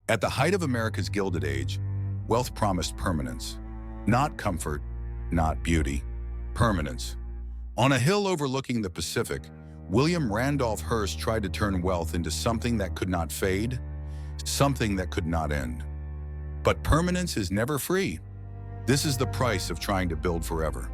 At the height of America's Gilded Age, wealth promised permanence. Not comfort, not beauty, permanence. On a hill overlooking the Pacific, William Randolph Hearst tried to turn wealth into something that could not fade, something that could not end. But permanence is never free. This is the price of trying to build forever.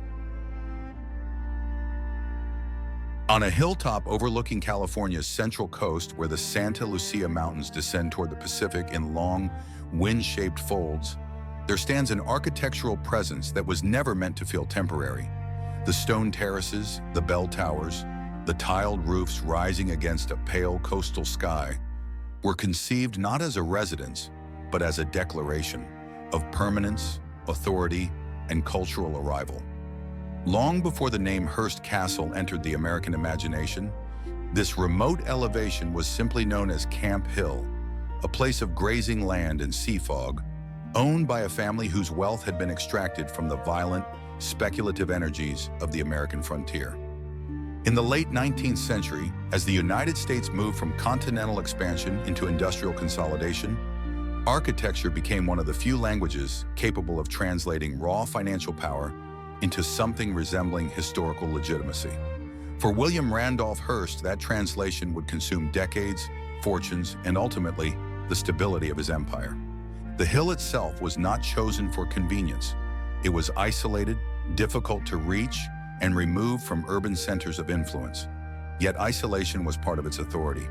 On a hilltop overlooking California's central coast, where the Santa Lucia Mountains descend toward the Pacific in long, wind-shaped folds, there stands an architectural presence that was never meant to feel temporary. The stone terraces, the bell towers, the tiled roofs rising against a pale coastal sky were conceived not as a residence, but as a declaration of permanence, authority, and cultural arrival. Long before the name Hearst Castle entered the American imagination, this remote elevation was simply known as Camp Hill, a place of grazing land and sea fog, owned by a family whose wealth had been extracted from the violent, speculative energies of the American frontier. In the late 19th century, as the United States moved from continental expansion into industrial consolidation, architecture became one of the few languages capable of translating raw financial power into something resembling historical legitimacy. For William Randolph Hearst, that translation would consume decades, fortunes, and ultimately, the stability of his empire. The hill itself was not chosen for convenience. It was isolated, difficult to reach, and removed from urban centers of influence. Yet isolation was part of its authority.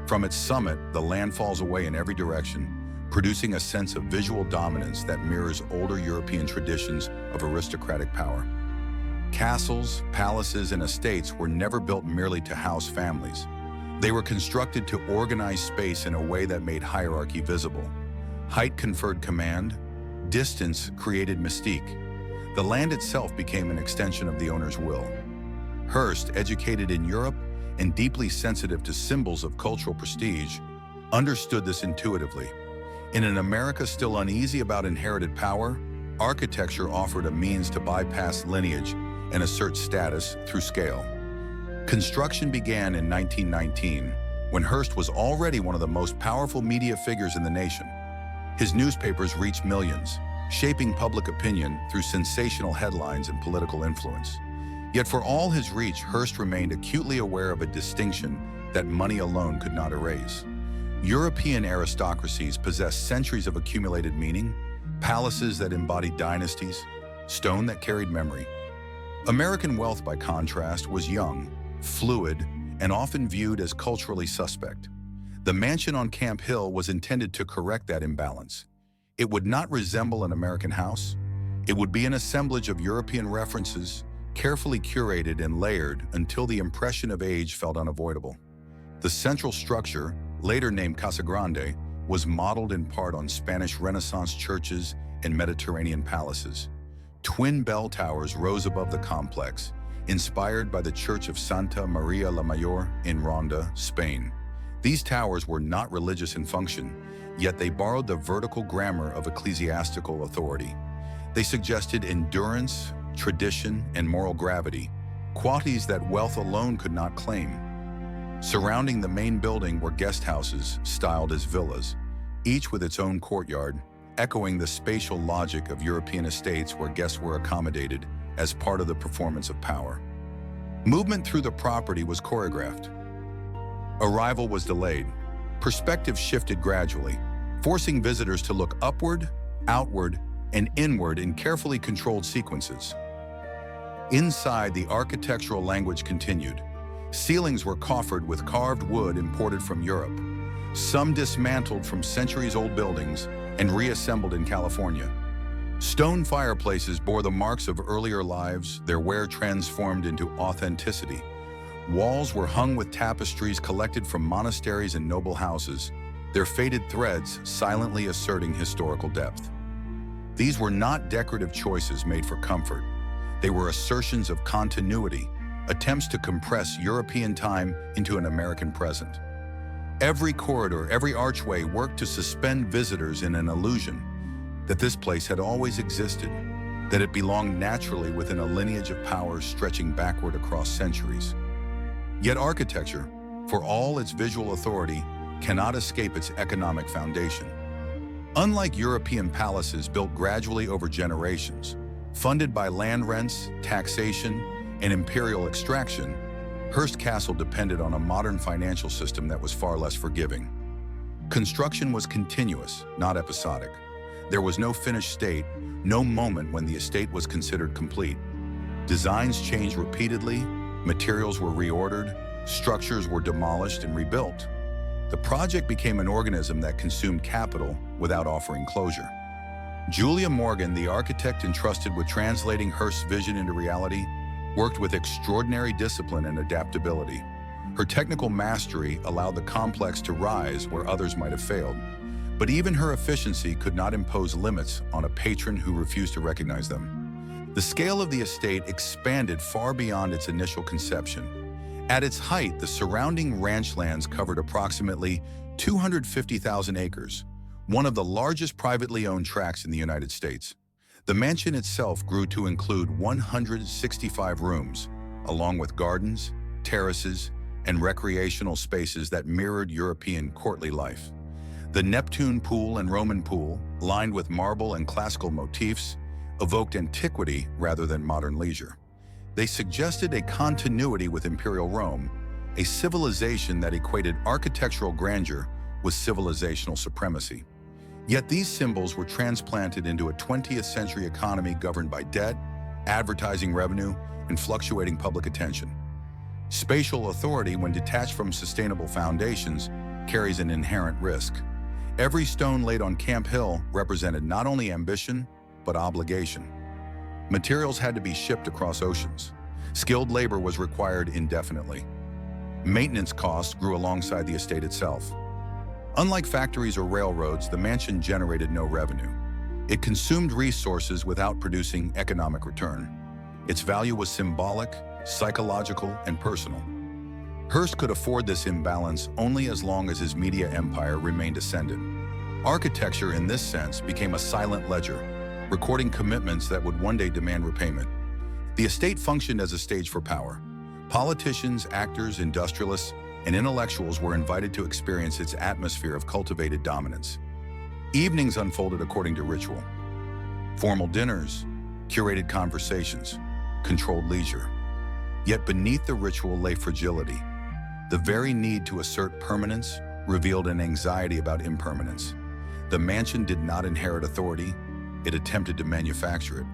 From its summit, the land falls away in every direction, producing a sense of visual dominance that mirrors older European traditions of aristocratic power. Castles, palaces, and estates were never built merely to house families. They were constructed to organize space in a way that made hierarchy visible. Height conferred command, distance created mystique. The land itself became an extension of the owner's will. Hearst, educated in Europe and deeply sensitive to symbols of cultural prestige, understood this intuitively. In an America still uneasy about inherited power, architecture offered a means to bypass lineage and assert status through scale. Construction began in 1919, when Hearst was already one of the most powerful media figures in the nation. His newspapers reached millions, shaping public opinion through sensational headlines and political influence. Yet for all his reach, Hearst remained acutely aware of a distinction that money alone could not erase. European aristocracies possessed centuries of accumulated meaning, palaces that embodied dynasties, stone that carried memory. American wealth, by contrast, was young, fluid, and often viewed as culturally suspect. The mansion on Camp Hill was intended to correct that imbalance. It would not resemble an American house. It would be an assemblage of European references, carefully curated and layered until the impression of age felt unavoidable. The central structure, later named Casa Grande, was modeled in part on Spanish Renaissance churches and Mediterranean palaces. Twin bell towers rose above the complex, inspired by the Church of Santa Maria la Mayor in Ronda, Spain. These towers were not religious in function, yet they borrowed the vertical grammar of ecclesiastical authority. They suggested endurance, tradition, and moral gravity, qualities that wealth alone could not claim. Surrounding the main building were guest houses styled as villas, each with its own courtyard, echoing the spatial logic of European estates where guests were accommodated as part of the performance of power. Movement through the property was choreographed. Arrival was delayed. Perspective shifted gradually, forcing visitors to look upward, outward, and inward in carefully controlled sequences. Inside, the architectural language continued. Ceilings were coffered with carved wood imported from Europe, some dismantled from centuries-old buildings and reassembled in California. Stone fireplaces bore the marks of earlier lives, their wear transformed into authenticity. Walls were hung with tapestries collected from monasteries and noble houses, their faded threads silently asserting historical depth. These were not decorative choices made for comfort. They were assertions of continuity, attempts to compress European time into an American present. Every corridor, every archway worked to suspend visitors in an illusion that this place had always existed, that it belonged naturally within a lineage of power stretching backward across centuries. Yet architecture, for all its visual authority, cannot escape its economic foundation. Unlike European palaces built gradually over generations, funded by land rents, taxation, and imperial extraction, Hearst Castle depended on a modern financial system that was far less forgiving. Construction was continuous, not episodic. There was no finished state, no moment when the estate was considered complete. Designs changed repeatedly, materials were reordered, structures were demolished and rebuilt. The project became an organism that consumed capital without offering closure. Julia Morgan, the architect entrusted with translating Hearst's vision into reality, worked with extraordinary discipline and adaptability. Her technical mastery allowed the complex to rise where others might have failed. But even her efficiency could not impose limits on a patron who refused to recognize them. The scale of the estate expanded far beyond its initial conception. At its height, the surrounding ranch lands covered approximately 250,000 acres, one of the largest privately owned tracts in the United States. The mansion itself grew to include 165 rooms, along with gardens, terraces, and recreational spaces that mirrored European courtly life. The Neptune pool and Roman pool, lined with marble and classical motifs, evoked antiquity rather than modern leisure. They suggested a continuity with Imperial Rome, a civilization that equated architectural grandeur with civilizational supremacy. Yet these symbols were transplanted into a 20th century economy governed by debt, advertising revenue, and fluctuating public attention. Spatial authority, when detached from sustainable foundations, carries an inherent risk. Every stone laid on Camp Hill represented not only ambition, but obligation. Materials had to be shipped across oceans. Skilled labor was required indefinitely. Maintenance costs grew alongside the estate itself. Unlike factories or railroads, the mansion generated no revenue. It consumed resources without producing economic return. Its value was symbolic, psychological, and personal. Hearst could afford this imbalance only as long as his media empire remained ascendant. Architecture, in this sense, became a silent ledger, recording commitments that would one day demand repayment. The estate functioned as a stage for power. Politicians, actors, industrialists, and intellectuals were invited to experience its atmosphere of cultivated dominance. Evenings unfolded according to ritual. Formal dinners, curated conversations, controlled leisure. Yet beneath the ritual lay fragility. The very need to assert permanence revealed an anxiety about impermanence. The mansion did not inherit authority, it attempted to manufacture it,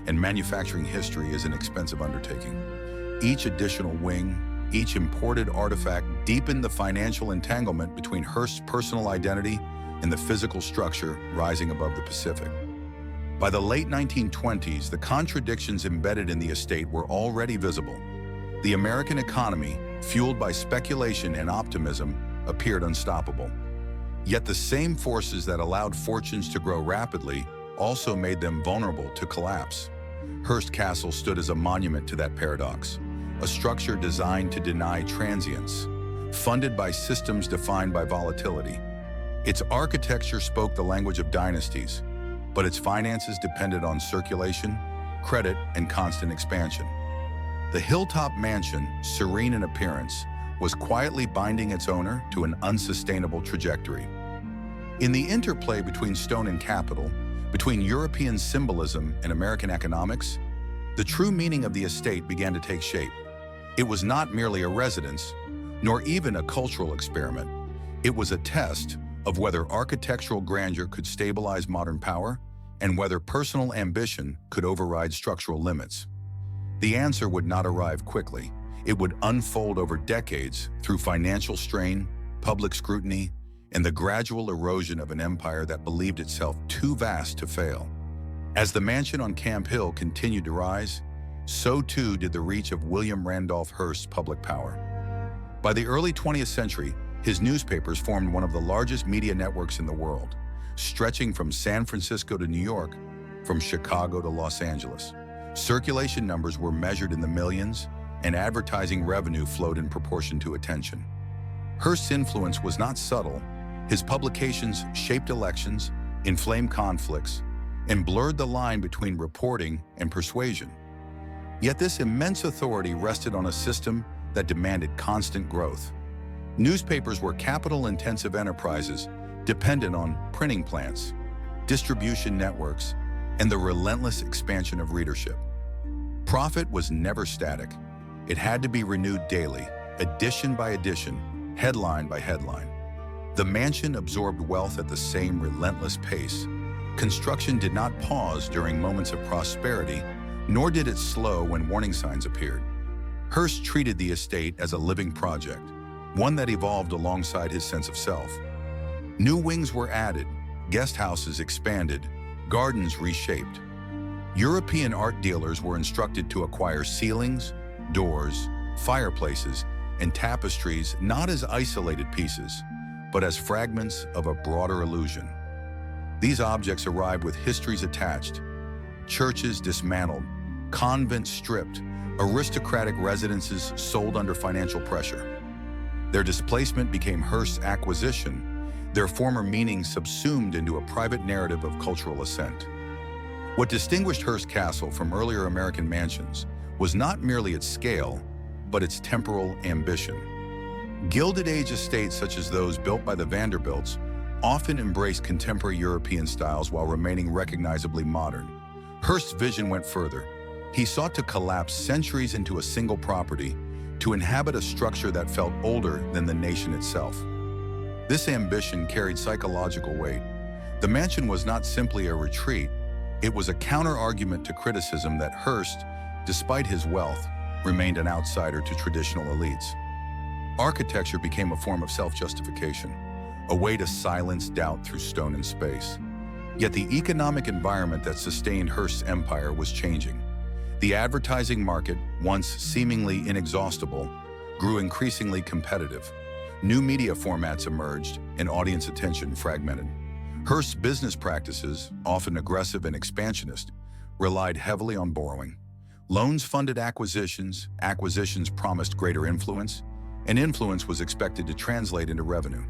and manufacturing history is an expensive undertaking. Each additional wing, each imported artifact deepened the financial entanglement between Hearst's personal identity and the physical structure rising above the Pacific. By the late 1920s, the contradictions embedded in the estate were already visible. The American economy, fueled by speculation and optimism, appeared unstoppable. Yet the same forces that allowed fortunes to grow rapidly also made them vulnerable to collapse. Hearst Castle stood as a monument to that paradox, a structure designed to deny transience, funded by systems defined by volatility. Its architecture spoke the language of dynasties, but its finances depended on circulation, credit, and constant expansion. The hilltop mansion, serene in appearance, was quietly binding its owner to an unsustainable trajectory. In the interplay between stone and capital, between European symbolism and American economics, the true meaning of the estate began to take shape. It was not merely a residence, nor even a cultural experiment. It was a test of whether architectural grandeur could stabilize modern power and whether personal ambition could override structural limits. The answer would not arrive quickly. It would unfold over decades through financial strain, public scrutiny, and the gradual erosion of an empire that believed itself too vast to fail. As the mansion on Camp Hill continued to rise, so too did the reach of William Randolph Hearst's public power. By the early 20th century, his newspapers formed one of the largest media networks in the world, stretching from San Francisco to New York, from Chicago to Los Angeles. Circulation numbers were measured in the millions, and advertising revenue flowed in proportion to attention. Hearst's influence was not subtle. His publications shaped elections, inflamed conflicts, and blurred the line between reporting and persuasion. Yet this immense authority rested on a system that demanded constant growth. Newspapers were capital-intensive enterprises dependent on printing plants, distribution networks, and the relentless expansion of readership. Profit was never static. It had to be renewed daily, edition by edition, headline by headline. The mansion absorbed wealth at the same relentless pace. Construction did not pause during moments of prosperity, nor did it slow when warning signs appeared. Hearst treated the estate as a living project, one that evolved alongside his sense of self. New wings were added, guest houses expanded, gardens reshaped. European art dealers were instructed to acquire ceilings, doors, fireplaces, and tapestries not as isolated pieces, but as fragments of a broader illusion. These objects arrived with histories attached, churches dismantled, convents stripped, aristocratic residences sold under financial pressure. Their displacement became Hearst's acquisition, their former meaning subsumed into a private narrative of cultural ascent. What distinguished Hearst Castle from earlier American mansions was not merely its scale, but its temporal ambition. Gilded Age estates such as those built by the Vanderbilts often embraced contemporary European styles while remaining recognizably modern. Hearst's vision went further. He sought to collapse centuries into a single property, to inhabit a structure that felt older than the nation itself. This ambition carried psychological weight. The mansion was not simply a retreat, it was a counter-argument to criticism that Hearst, despite his wealth, remained an outsider to traditional elites. Architecture became a form of self-justification, a way to silence doubt through stone and space. Yet the economic environment that sustained Hearst's empire was changing. The advertising market, once seemingly inexhaustible, grew increasingly competitive. New media formats emerged, and audience attention fragmented. Hearst's business practices, often aggressive and expansionist, relied heavily on borrowing. Loans funded acquisitions, acquisitions promised greater influence, and influence was expected to translate into revenue.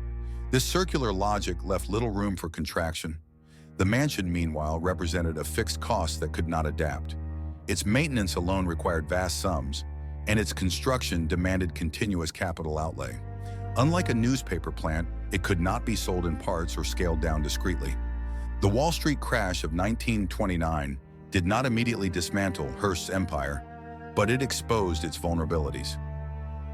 This circular logic left little room for contraction. The mansion, meanwhile, represented a fixed cost that could not adapt. Its maintenance alone required vast sums, and its construction demanded continuous capital outlay. Unlike a newspaper plant, it could not be sold in parts or scaled down discreetly. The Wall Street crash of 1929 did not immediately dismantle Hearst's empire, but it exposed its vulnerabilities.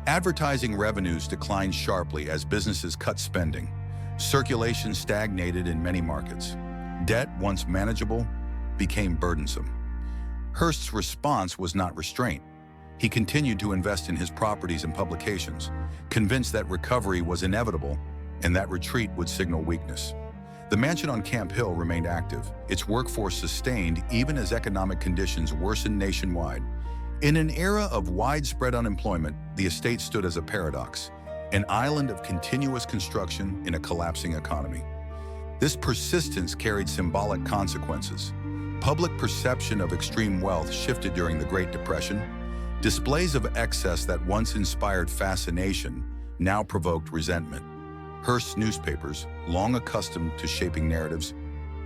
Advertising revenues declined sharply as businesses cut spending. Circulation stagnated in many markets. Debt, once manageable, became burdensome. Hearst's response was not restraint. He continued to invest in his properties and publications, convinced that recovery was inevitable and that retreat would signal weakness. The mansion on Camp Hill remained active, its workforce sustained even as economic conditions worsened nationwide. In an era of widespread unemployment, the estate stood as a paradox, an island of continuous construction in a collapsing economy. This persistence carried symbolic consequences. Public perception of extreme wealth shifted during the Great Depression. Displays of excess that once inspired fascination now provoked resentment. Hearst's newspapers, long accustomed to shaping narratives,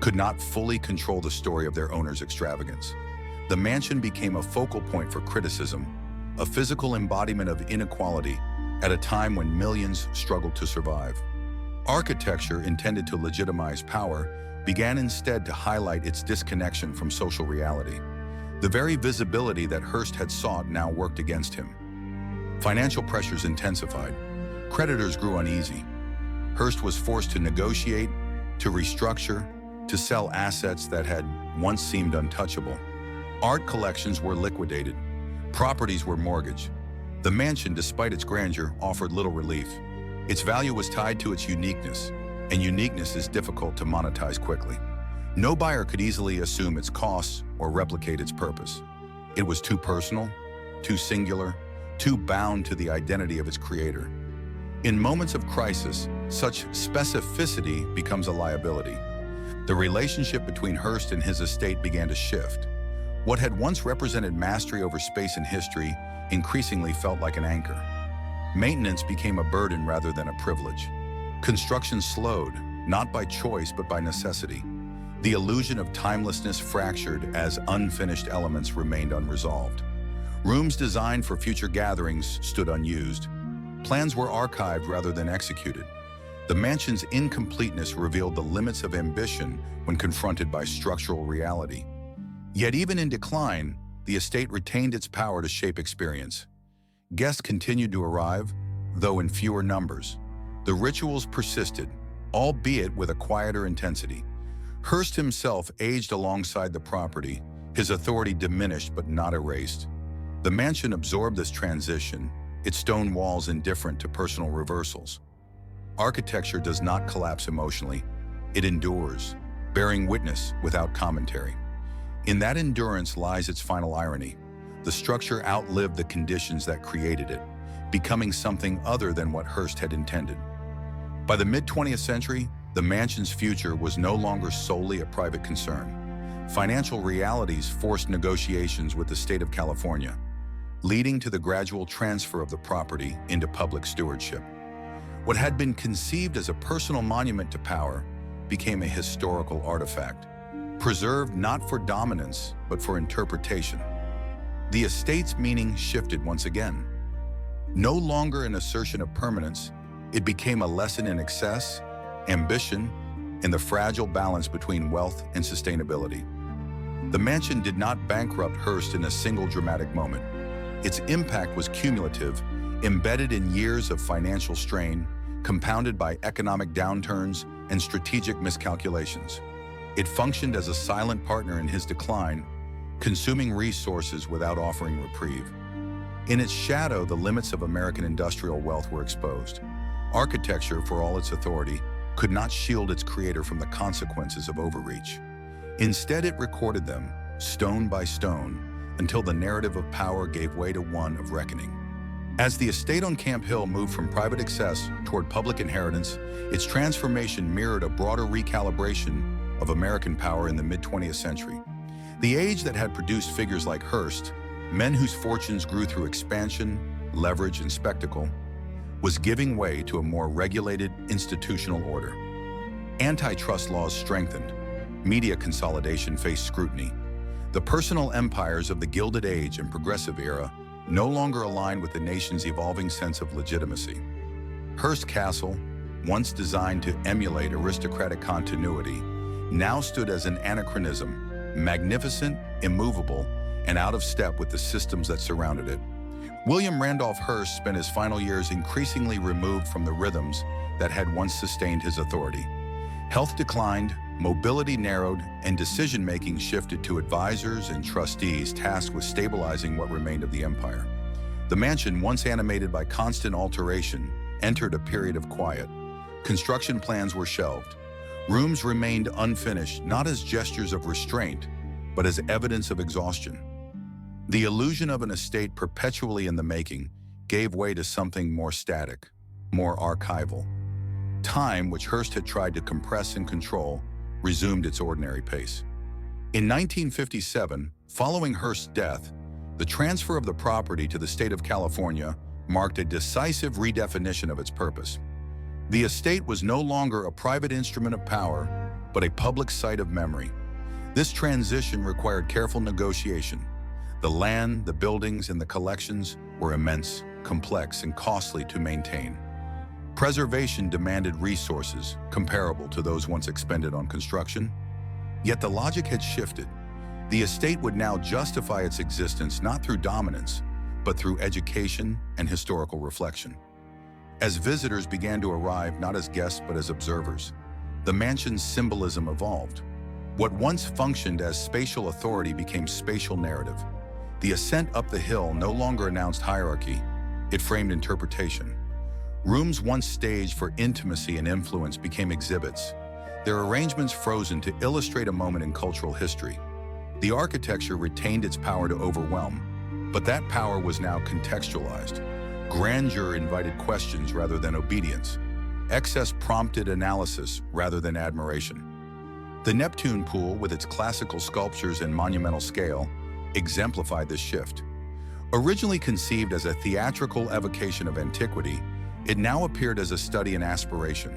could not fully control the story of their owner's extravagance. The mansion became a focal point for criticism, a physical embodiment of inequality at a time when millions struggled to survive. Architecture, intended to legitimize power, began instead to highlight its disconnection from social reality. The very visibility that Hearst had sought now worked against him. Financial pressures intensified. Creditors grew uneasy. Hearst was forced to negotiate, to restructure, to sell assets that had once seemed untouchable. Art collections were liquidated. Properties were mortgaged. The mansion, despite its grandeur, offered little relief. Its value was tied to its uniqueness, and uniqueness is difficult to monetize quickly. No buyer could easily assume its costs or replicate its purpose. It was too personal, too singular, too bound to the identity of its creator. In moments of crisis, such specificity becomes a liability. The relationship between Hearst and his estate began to shift. What had once represented mastery over space and history increasingly felt like an anchor. Maintenance became a burden rather than a privilege. Construction slowed, not by choice but by necessity. The illusion of timelessness fractured as unfinished elements remained unresolved. Rooms designed for future gatherings stood unused. Plans were archived rather than executed. The mansion's incompleteness revealed the limits of ambition when confronted by structural reality. Yet even in decline, the estate retained its power to shape experience. Guests continued to arrive, though in fewer numbers. The rituals persisted, albeit with a quieter intensity. Hearst himself aged alongside the property, his authority diminished but not erased. The mansion absorbed this transition, its stone walls indifferent to personal reversals. Architecture does not collapse emotionally, it endures, bearing witness without commentary. In that endurance lies its final irony. The structure outlived the conditions that created it, becoming something other than what Hearst had intended. By the mid-20th century, the mansion's future was no longer solely a private concern. Financial realities forced negotiations with the state of California, leading to the gradual transfer of the property into public stewardship. What had been conceived as a personal monument to power became a historical artifact, preserved not for dominance, but for interpretation. The estate's meaning shifted once again. No longer an assertion of permanence, it became a lesson in excess, ambition, and the fragile balance between wealth and sustainability. The mansion did not bankrupt Hearst in a single dramatic moment. Its impact was cumulative, embedded in years of financial strain, compounded by economic downturns and strategic miscalculations. It functioned as a silent partner in his decline, consuming resources without offering reprieve. In its shadow, the limits of American industrial wealth were exposed. Architecture, for all its authority, could not shield its creator from the consequences of overreach. Instead, it recorded them, stone by stone, until the narrative of power gave way to one of reckoning. As the estate on Camp Hill moved from private excess toward public inheritance, its transformation mirrored a broader recalibration of American power in the mid-20th century. The age that had produced figures like Hearst, men whose fortunes grew through expansion, leverage, and spectacle, was giving way to a more regulated institutional order. Antitrust laws strengthened. Media consolidation faced scrutiny. The personal empires of the Gilded Age and Progressive era no longer aligned with the nation's evolving sense of legitimacy. Hearst Castle, once designed to emulate aristocratic continuity, now stood as an anachronism, magnificent, immovable, and out of step with the systems that surrounded it. William Randolph Hearst spent his final years increasingly removed from the rhythms that had once sustained his authority. Health declined, mobility narrowed, and decision-making shifted to advisors and trustees tasked with stabilizing what remained of the empire. The mansion, once animated by constant alteration, entered a period of quiet. Construction plans were shelved. Rooms remained unfinished, not as gestures of restraint, but as evidence of exhaustion. The illusion of an estate perpetually in the making gave way to something more static, more archival. Time, which Hearst had tried to compress and control, resumed its ordinary pace. In 1957, following Hearst's death, the transfer of the property to the state of California marked a decisive redefinition of its purpose. The estate was no longer a private instrument of power, but a public site of memory. This transition required careful negotiation. The land, the buildings, and the collections were immense, complex, and costly to maintain. Preservation demanded resources comparable to those once expended on construction. Yet the logic had shifted. The estate would now justify its existence not through dominance, but through education and historical reflection. As visitors began to arrive not as guests but as observers, the mansion's symbolism evolved. What once functioned as spatial authority became spatial narrative. The ascent up the hill no longer announced hierarchy, it framed interpretation. Rooms once staged for intimacy and influence became exhibits, their arrangements frozen to illustrate a moment in cultural history. The architecture retained its power to overwhelm, but that power was now contextualized. Grandeur invited questions rather than obedience. Excess prompted analysis rather than admiration. The Neptune pool, with its classical sculptures and monumental scale, exemplified this shift. Originally conceived as a theatrical evocation of antiquity, it now appeared as a study in aspiration,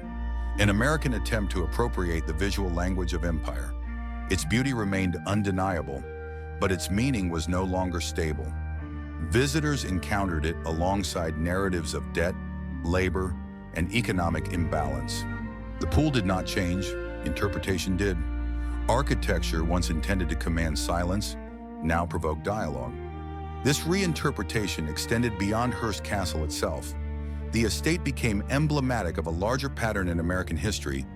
an American attempt to appropriate the visual language of empire. Its beauty remained undeniable, but its meaning was no longer stable. Visitors encountered it alongside narratives of debt, labor, and economic imbalance. The pool did not change, interpretation did. Architecture, once intended to command silence, now provoked dialogue. This reinterpretation extended beyond Hearst Castle itself. The estate became emblematic of a larger pattern in American history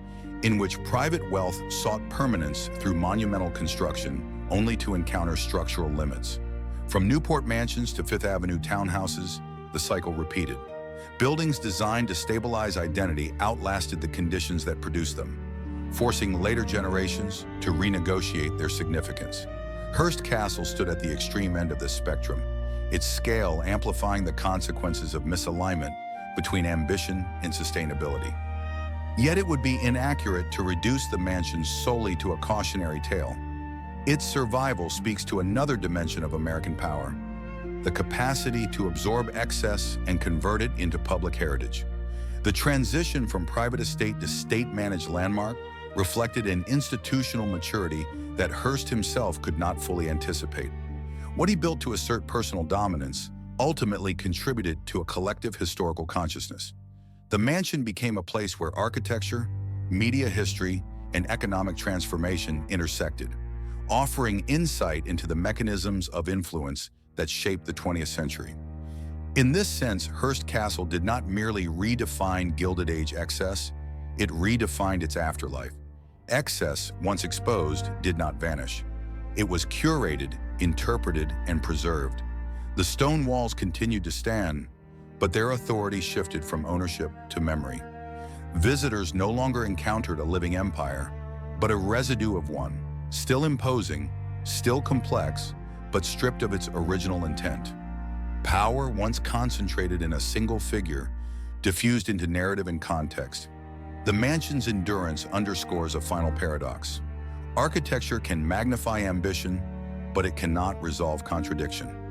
in which private wealth sought permanence through monumental construction only to encounter structural limits. From Newport mansions to Fifth Avenue townhouses, the cycle repeated. Buildings designed to stabilize identity outlasted the conditions that produced them, forcing later generations to renegotiate their significance. Hearst Castle stood at the extreme end of this spectrum, its scale amplifying the consequences of misalignment between ambition and sustainability. Yet it would be inaccurate to reduce the mansion solely to a cautionary tale. Its survival speaks to another dimension of American power, the capacity to absorb excess and convert it into public heritage. The transition from private estate to state-managed landmark reflected an institutional maturity that Hearst himself could not fully anticipate. What he built to assert personal dominance ultimately contributed to a collective historical consciousness. The mansion became a place where architecture, media history, and economic transformation intersected, offering insight into the mechanisms of influence that shaped the 20th century. In this sense, Hearst Castle did not merely redefine Gilded Age excess, it redefined its afterlife. Excess, once exposed, did not vanish. It was curated, interpreted, and preserved. The stone walls continued to stand, but their authority shifted from ownership to memory. Visitors no longer encountered a living empire, but a residue of one, still imposing, still complex, but stripped of its original intent. Power, once concentrated in a single figure, diffused into narrative and context. The mansion's endurance underscores a final paradox. Architecture can magnify ambition, but it cannot resolve contradiction.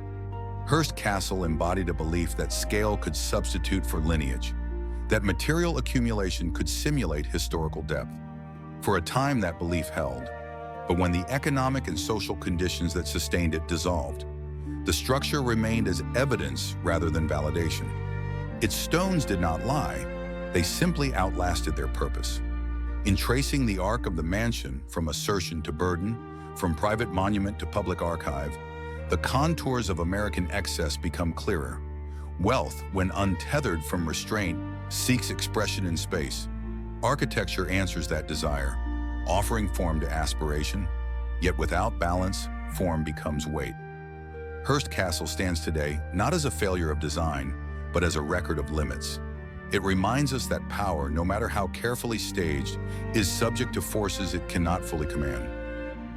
Hearst Castle embodied a belief that scale could substitute for lineage, that material accumulation could simulate historical depth. For a time, that belief held. But when the economic and social conditions that sustained it dissolved, the structure remained as evidence rather than validation. Its stones did not lie, they simply outlasted their purpose. In tracing the arc of the mansion from assertion to burden, from private monument to public archive, the contours of American excess become clearer. Wealth, when untethered from restraint, seeks expression in space. Architecture answers that desire, offering form to aspiration, yet without balance, form becomes weight. Hearst Castle stands today not as a failure of design, but as a record of limits. It reminds us that power, no matter how carefully staged, is subject to forces it cannot fully command.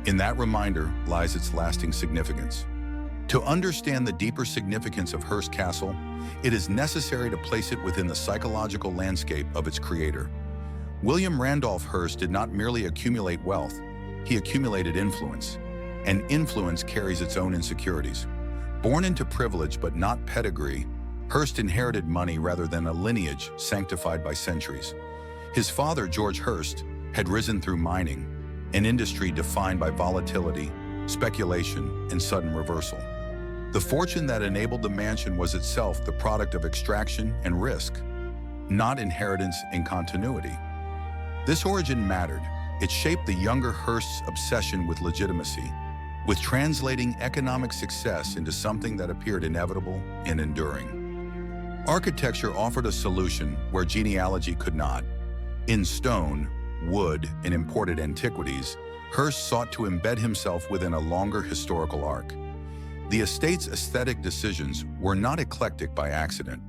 In that reminder lies its lasting significance. To understand the deeper significance of Hearst Castle, it is necessary to place it within the psychological landscape of its creator. William Randolph Hearst did not merely accumulate wealth, he accumulated influence. And influence carries its own insecurities. Born into privilege but not pedigree, Hearst inherited money rather than a lineage sanctified by centuries. His father, George Hearst, had risen through mining, an industry defined by volatility, speculation, and sudden reversal. The fortune that enabled the mansion was itself the product of extraction and risk, not inheritance and continuity. This origin mattered. It shaped the younger Hearst's obsession with legitimacy, with translating economic success into something that appeared inevitable and enduring. Architecture offered a solution where genealogy could not. In stone, wood, and imported antiquities, Hearst sought to embed himself within a longer historical arc. The estate's aesthetic decisions were not eclectic by accident.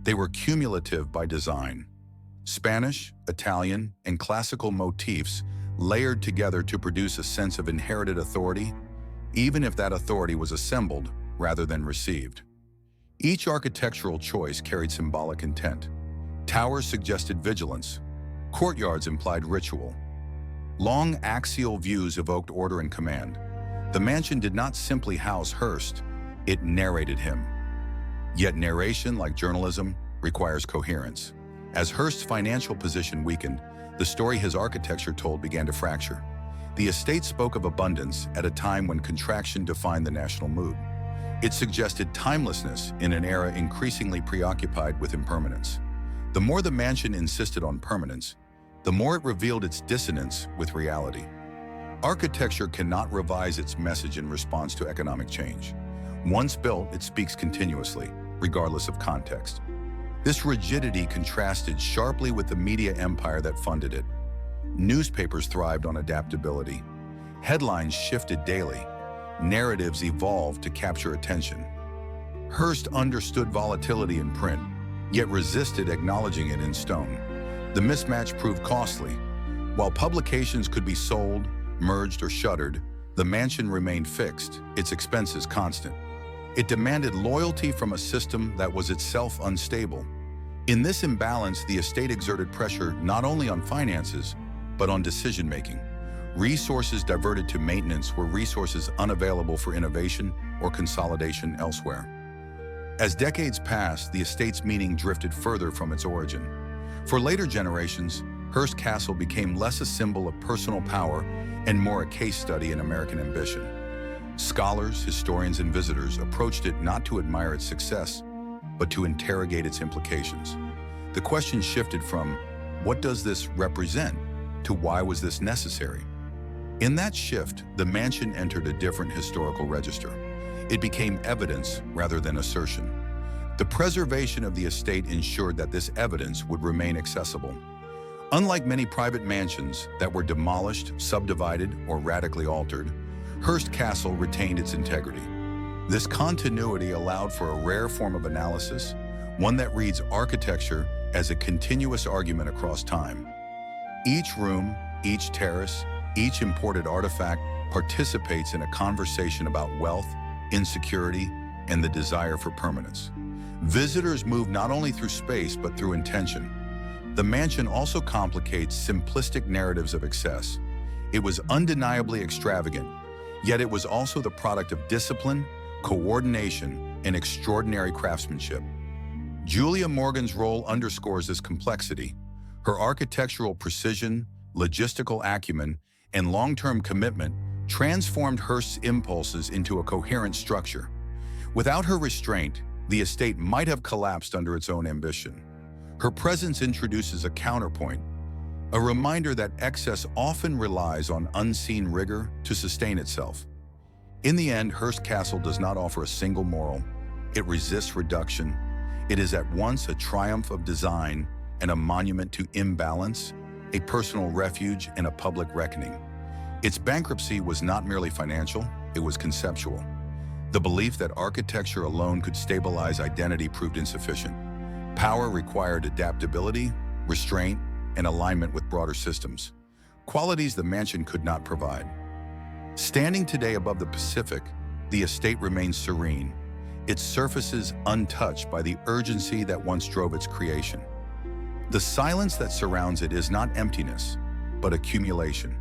They were cumulative by design. Spanish, Italian, and classical motifs layered together to produce a sense of inherited authority, even if that authority was assembled rather than received. Each architectural choice carried symbolic intent. Towers suggested vigilance. Courtyards implied ritual. Long axial views evoked order and command. The mansion did not simply house Hearst, it narrated him. Yet narration, like journalism, requires coherence. As Hearst's financial position weakened, the story his architecture told began to fracture. The estate spoke of abundance at a time when contraction defined the national mood. It suggested timelessness in an era increasingly preoccupied with impermanence. The more the mansion insisted on permanence, the more it revealed its dissonance with reality. Architecture cannot revise its message in response to economic change. Once built, it speaks continuously, regardless of context. This rigidity contrasted sharply with the media empire that funded it. Newspapers thrived on adaptability. Headlines shifted daily. Narratives evolved to capture attention. Hearst understood volatility in print, yet resisted acknowledging it in stone. The mismatch proved costly. While publications could be sold, merged, or shuttered, the mansion remained fixed, its expenses constant. It demanded loyalty from a system that was itself unstable. In this imbalance, the estate exerted pressure not only on finances, but on decision-making. Resources diverted to maintenance were resources unavailable for innovation or consolidation elsewhere. As decades passed, the estate's meaning drifted further from its origin. For later generations, Hearst Castle became less a symbol of personal power and more a case study in American ambition. Scholars, historians, and visitors approached it not to admire its success, but to interrogate its implications. The question shifted from, what does this represent, to why was this necessary? In that shift, the mansion entered a different historical register. It became evidence rather than assertion. The preservation of the estate ensured that this evidence would remain accessible. Unlike many private mansions that were demolished, subdivided, or radically altered, Hearst Castle retained its integrity. This continuity allowed for a rare form of analysis, one that reads architecture as a continuous argument across time. Each room, each terrace, each imported artifact participates in a conversation about wealth, insecurity, and the desire for permanence. Visitors move not only through space, but through intention. The mansion also complicates simplistic narratives of excess. It was undeniably extravagant, yet it was also the product of discipline, coordination, and extraordinary craftsmanship. Julia Morgan's role underscores this complexity. Her architectural precision, logistical acumen, and long-term commitment transformed Hearst's impulses into a coherent structure. Without her restraint, the estate might have collapsed under its own ambition. Her presence introduces a counterpoint, a reminder that excess often relies on unseen rigor to sustain itself. In the end, Hearst Castle does not offer a single moral. It resists reduction. It is at once a triumph of design and a monument to imbalance, a personal refuge and a public reckoning. Its bankruptcy was not merely financial, it was conceptual. The belief that architecture alone could stabilize identity proved insufficient. Power required adaptability, restraint, and alignment with broader systems, qualities the mansion could not provide. Standing today above the Pacific, the estate remains serene, its surfaces untouched by the urgency that once drove its creation. The silence that surrounds it is not emptiness, but accumulation.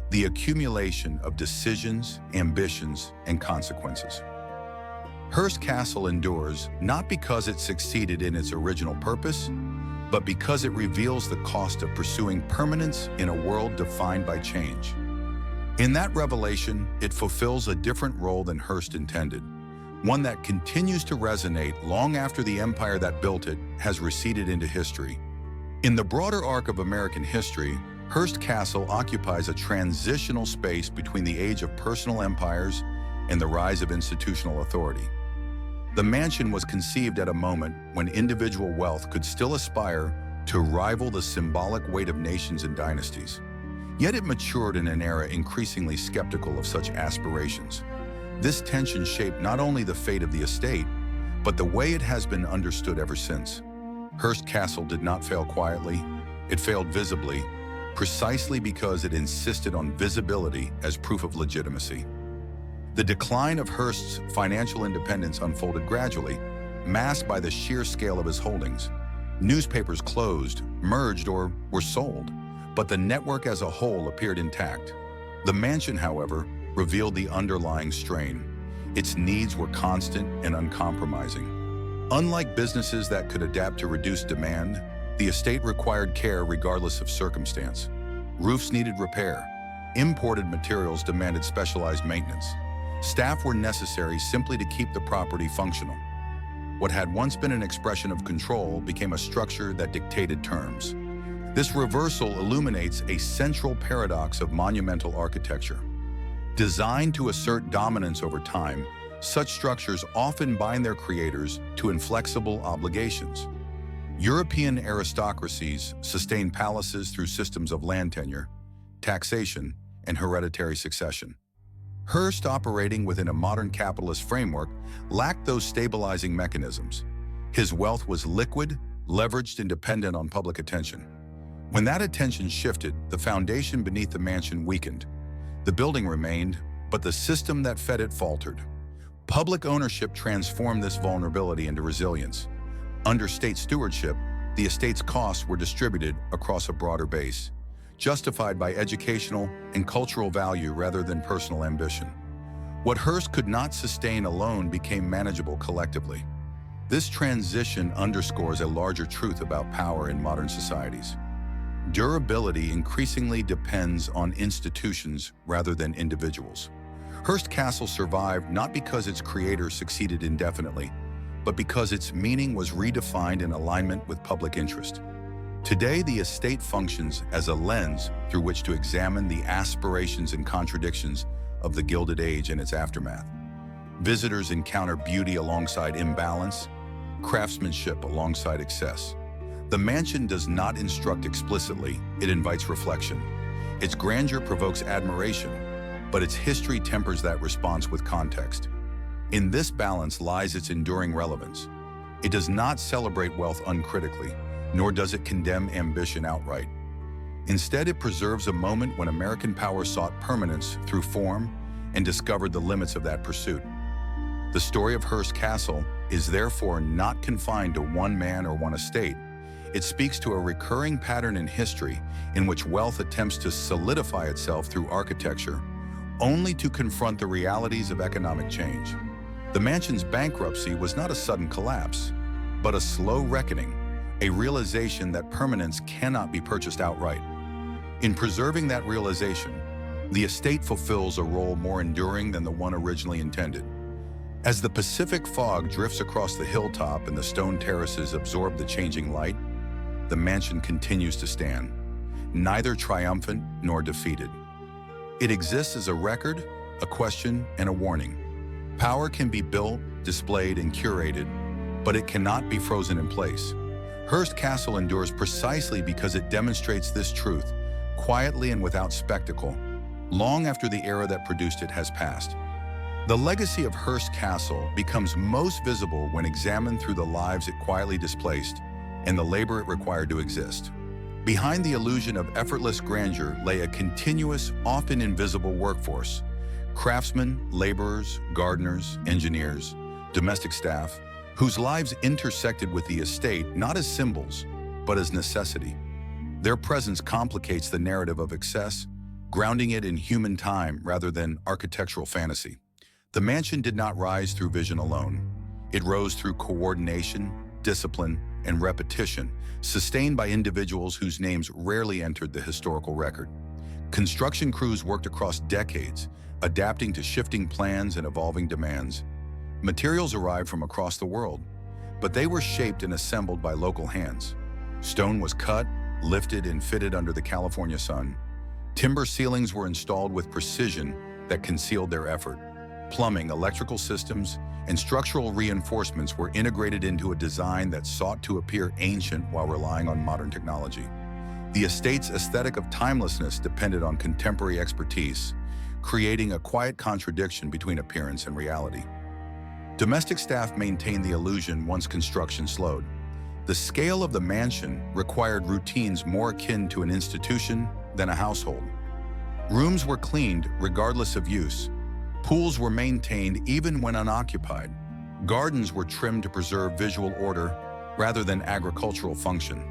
The accumulation of decisions, ambitions, and consequences. Hearst Castle endures not because it succeeded in its original purpose, but because it reveals the cost of pursuing permanence in a world defined by change. In that revelation, it fulfills a different role than Hearst intended, one that continues to resonate long after the empire that built it has receded into history. In the broader arc of American history, Hearst Castle occupies a transitional space between the age of personal empires and the rise of institutional authority. The mansion was conceived at a moment when individual wealth could still aspire to rival the symbolic weight of nations and dynasties. Yet it matured in an era increasingly skeptical of such aspirations. This tension shaped not only the fate of the estate, but the way it has been understood ever since. Hearst Castle did not fail quietly, it failed visibly, precisely because it insisted on visibility as proof of legitimacy. The decline of Hearst's financial independence unfolded gradually, masked by the sheer scale of his holdings. Newspapers closed, merged, or were sold, but the network as a whole appeared intact. The mansion, however, revealed the underlying strain. Its needs were constant and uncompromising. Unlike businesses that could adapt to reduced demand, the estate required care regardless of circumstance. Roofs needed repair. Imported materials demanded specialized maintenance. Staff were necessary simply to keep the property functional. What had once been an expression of control became a structure that dictated terms. This reversal illuminates a central paradox of monumental architecture. Designed to assert dominance over time, such structures often bind their creators to inflexible obligations. European aristocracies sustained palaces through systems of land tenure, taxation, and hereditary succession. Hearst, operating within a modern capitalist framework, lacked those stabilizing mechanisms. His wealth was liquid, leveraged, and dependent on public attention. When that attention shifted, the foundation beneath the mansion weakened. The building remained, but the system that fed it faltered. Public ownership transformed this vulnerability into resilience. Under state stewardship, the estate's costs were distributed across a broader base, justified by educational and cultural value rather than personal ambition. What Hearst could not sustain alone became manageable collectively. This transition underscores a larger truth about power in modern societies. Durability increasingly depends on institutions rather than individuals. Hearst Castle survived not because its creator succeeded indefinitely, but because its meaning was redefined in alignment with public interest. Today, the estate functions as a lens through which to examine the aspirations and contradictions of the Gilded Age and its aftermath. Visitors encounter beauty alongside imbalance, craftsmanship alongside excess. The mansion does not instruct explicitly, it invites reflection. Its grandeur provokes admiration, but its history tempers that response with context. In this balance lies its enduring relevance. It does not celebrate wealth uncritically, nor does it condemn ambition outright. Instead, it preserves a moment when American power sought permanence through form and discovered the limits of that pursuit. The story of Hearst Castle is therefore not confined to one man or one estate. It speaks to a recurring pattern in history in which wealth attempts to solidify itself through architecture, only to confront the realities of economic change. The mansion's bankruptcy was not a sudden collapse, but a slow reckoning, a realization that permanence cannot be purchased outright. In preserving that realization, the estate fulfills a role more enduring than the one originally intended. As the Pacific fog drifts across the hilltop and the stone terraces absorb the changing light, the mansion continues to stand, neither triumphant nor defeated. It exists as a record, a question, and a warning. Power can be built, displayed, and curated, but it cannot be frozen in place. Hearst Castle endures precisely because it demonstrates this truth, quietly and without spectacle, long after the era that produced it has passed. The legacy of Hearst Castle becomes most visible when examined through the lives it quietly displaced and the labor it required to exist. Behind the illusion of effortless grandeur lay a continuous, often invisible workforce: craftsmen, laborers, gardeners, engineers, domestic staff, whose lives intersected with the estate not as symbols, but as necessity. Their presence complicates the narrative of excess, grounding it in human time rather than architectural fantasy. The mansion did not rise through vision alone. It rose through coordination, discipline, and repetition, sustained by individuals whose names rarely entered the historical record. Construction crews worked across decades, adapting to shifting plans and evolving demands. Materials arrived from across the world, but they were shaped and assembled by local hands. Stone was cut, lifted, and fitted under the California sun. Timber ceilings were installed with precision that concealed their effort. Plumbing, electrical systems, and structural reinforcements were integrated into a design that sought to appear ancient while relying on modern technology. The estate's aesthetic of timelessness depended on contemporary expertise, creating a quiet contradiction between appearance and reality. Domestic staff maintained the illusion once construction slowed. The scale of the mansion required routines more akin to an institution than a household. Rooms were cleaned regardless of use. Pools were maintained even when unoccupied. Gardens were trimmed to preserve visual order rather than agricultural function.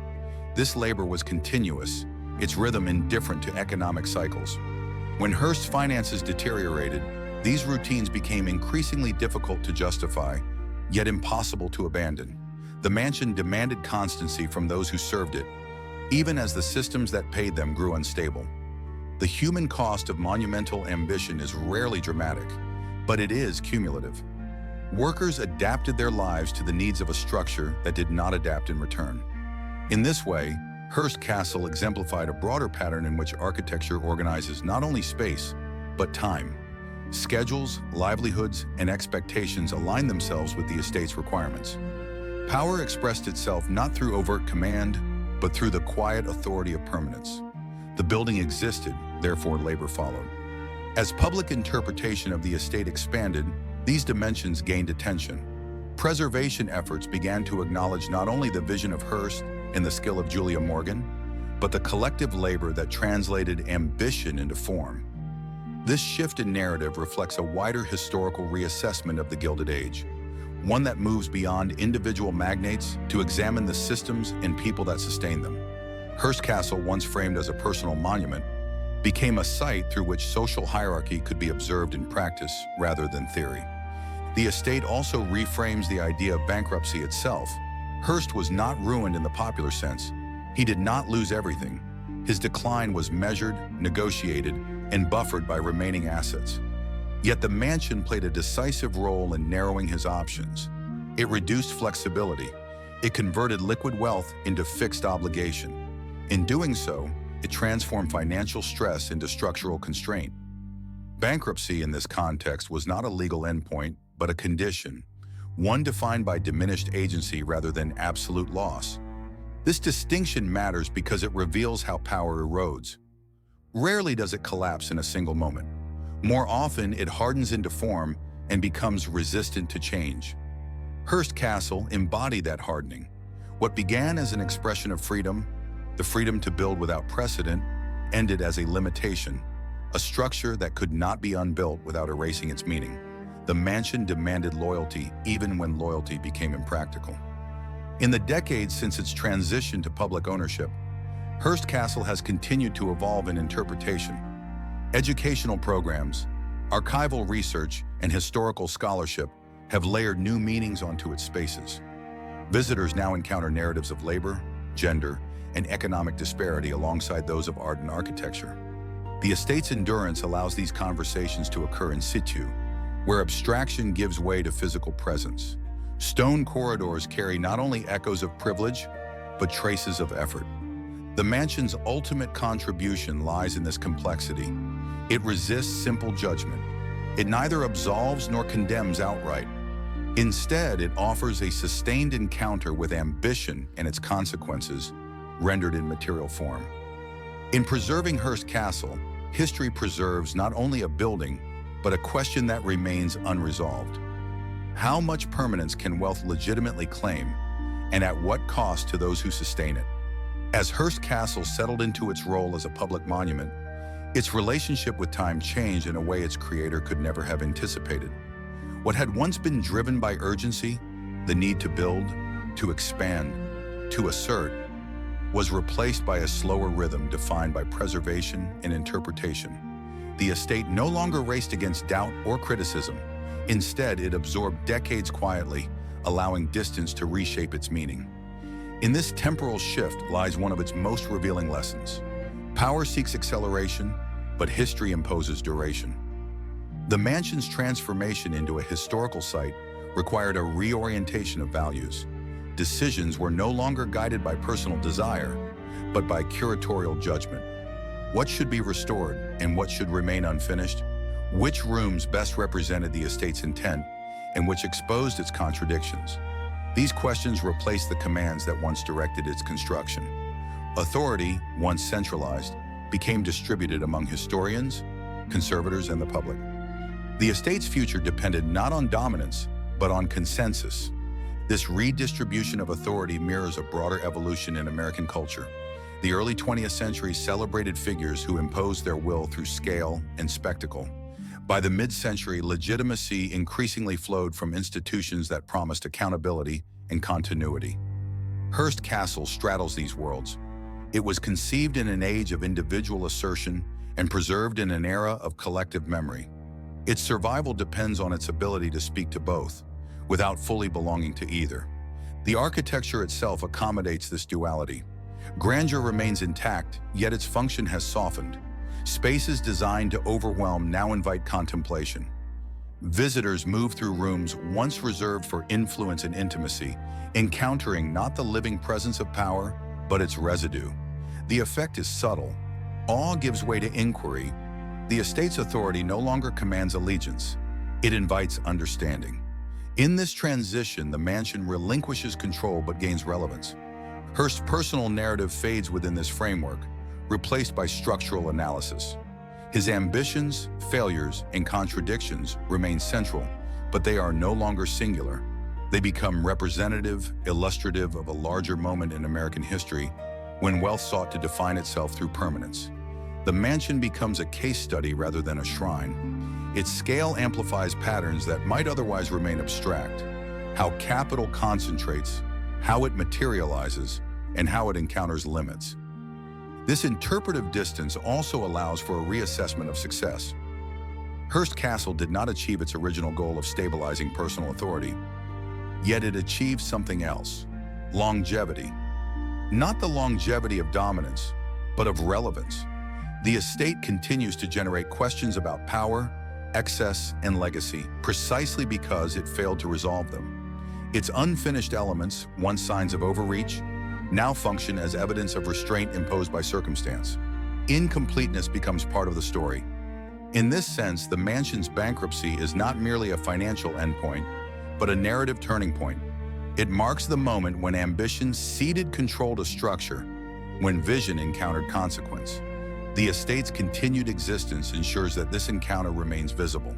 This labor was continuous, its rhythm indifferent to economic cycles. When Hearst's finances deteriorated, these routines became increasingly difficult to justify, yet impossible to abandon. The mansion demanded constancy from those who served it, even as the systems that paid them grew unstable. The human cost of monumental ambition is rarely dramatic, but it is cumulative. Workers adapted their lives to the needs of a structure that did not adapt in return. In this way, Hearst Castle exemplified a broader pattern in which architecture organizes not only space, but time. Schedules, livelihoods, and expectations aligned themselves with the estate's requirements. Power expressed itself not through overt command, but through the quiet authority of permanence. The building existed, therefore labor followed. As public interpretation of the estate expanded, these dimensions gained attention. Preservation efforts began to acknowledge not only the vision of Hearst and the skill of Julia Morgan, but the collective labor that translated ambition into form. This shift in narrative reflects a wider historical reassessment of the Gilded Age, one that moves beyond individual magnates to examine the systems and people that sustain them. Hearst Castle, once framed as a personal monument, became a site through which social hierarchy could be observed in practice rather than theory. The estate also reframes the idea of bankruptcy itself. Hearst was not ruined in the popular sense. He did not lose everything. His decline was measured, negotiated, and buffered by remaining assets. Yet the mansion played a decisive role in narrowing his options. It reduced flexibility. It converted liquid wealth into fixed obligation. In doing so, it transformed financial stress into structural constraint. Bankruptcy in this context was not a legal endpoint, but a condition, one defined by diminished agency rather than absolute loss. This distinction matters because it reveals how power erodes. Rarely does it collapse in a single moment. More often, it hardens into form and becomes resistant to change. Hearst Castle embodied that hardening. What began as an expression of freedom, the freedom to build without precedent, ended as a limitation, a structure that could not be unbuilt without erasing its meaning. The mansion demanded loyalty even when loyalty became impractical. In the decades since its transition to public ownership, Hearst Castle has continued to evolve in interpretation. Educational programs, archival research, and historical scholarship have layered new meanings onto its spaces. Visitors now encounter narratives of labor, gender, and economic disparity alongside those of art and architecture. The estate's endurance allows these conversations to occur in situ, where abstraction gives way to physical presence. Stone corridors carry not only echoes of privilege, but traces of effort. The mansion's ultimate contribution lies in this complexity. It resists simple judgment. It neither absolves nor condemns outright. Instead, it offers a sustained encounter with ambition and its consequences, rendered in material form. In preserving Hearst Castle, history preserves not only a building, but a question that remains unresolved. How much permanence can wealth legitimately claim, and at what cost to those who sustain it? As Hearst Castle settled into its role as a public monument, its relationship with time changed in a way its creator could never have anticipated. What had once been driven by urgency, the need to build, to expand, to assert, was replaced by a slower rhythm defined by preservation and interpretation. The estate no longer raced against doubt or criticism. Instead, it absorbed decades quietly, allowing distance to reshape its meaning. In this temporal shift lies one of its most revealing lessons. Power seeks acceleration, but history imposes duration. The mansion's transformation into a historical site required a reorientation of values. Decisions were no longer guided by personal desire, but by curatorial judgment. What should be restored and what should remain unfinished? Which rooms best represented the estate's intent and which exposed its contradictions? These questions replaced the commands that once directed its construction. Authority, once centralized, became distributed among historians, conservators, and the public. The estate's future depended not on dominance, but on consensus. This redistribution of authority mirrors a broader evolution in American culture. The early 20th century celebrated figures who imposed their will through scale and spectacle. By the mid-century, legitimacy increasingly flowed from institutions that promised accountability and continuity. Hearst Castle straddles these worlds. It was conceived in an age of individual assertion and preserved in an era of collective memory. Its survival depends on its ability to speak to both, without fully belonging to either. The architecture itself accommodates this duality. Grandeur remains intact, yet its function has softened. Spaces designed to overwhelm now invite contemplation. Visitors move through rooms once reserved for influence and intimacy, encountering not the living presence of power, but its residue. The effect is subtle. Awe gives way to inquiry. The estate's authority no longer commands allegiance. It invites understanding. In this transition, the mansion relinquishes control but gains relevance. Hearst's personal narrative fades within this framework, replaced by structural analysis. His ambitions, failures, and contradictions remain central, but they are no longer singular. They become representative, illustrative of a larger moment in American history when wealth sought to define itself through permanence. The mansion becomes a case study rather than a shrine. Its scale amplifies patterns that might otherwise remain abstract: how capital concentrates, how it materializes, and how it encounters limits. This interpretive distance also allows for a reassessment of success. Hearst Castle did not achieve its original goal of stabilizing personal authority, yet it achieved something else: longevity. Not the longevity of dominance, but of relevance. The estate continues to generate questions about power, excess, and legacy precisely because it failed to resolve them. Its unfinished elements, once signs of overreach, now function as evidence of restraint imposed by circumstance. Incompleteness becomes part of the story. In this sense, the mansion's bankruptcy is not merely a financial endpoint, but a narrative turning point. It marks the moment when ambition ceded control to structure, when vision encountered consequence. The estate's continued existence ensures that this encounter remains visible.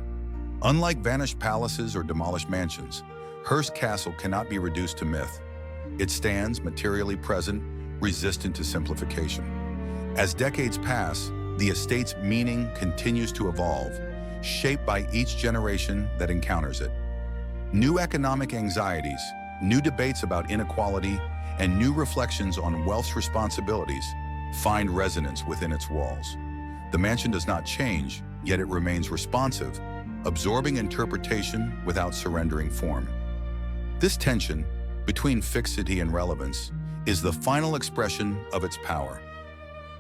Unlike vanished palaces or demolished mansions, Hearst Castle cannot be reduced to myth. It stands materially present, resistant to simplification. As decades pass, the estate's meaning continues to evolve, shaped by each generation that encounters it. New economic anxieties, new debates about inequality, and new reflections on wealth's responsibilities find resonance within its walls. The mansion does not change, yet it remains responsive, absorbing interpretation without surrendering form. This tension between fixity and relevance is the final expression of its power.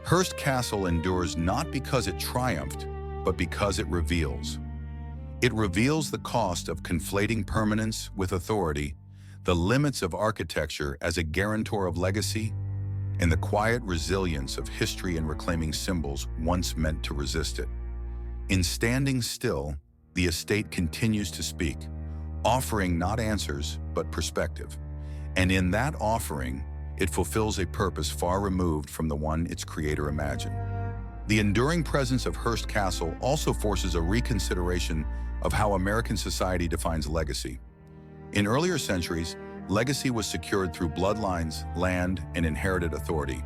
Hearst Castle endures not because it triumphed, but because it reveals. It reveals the cost of conflating permanence with authority, the limits of architecture as a guarantor of legacy, and the quiet resilience of history in reclaiming symbols once meant to resist it. In standing still, the estate continues to speak, offering not answers, but perspective. And in that offering, it fulfills a purpose far removed from the one its creator imagined. The enduring presence of Hearst Castle also forces a reconsideration of how American society defines legacy. In earlier centuries, legacy was secured through bloodlines, land, and inherited authority.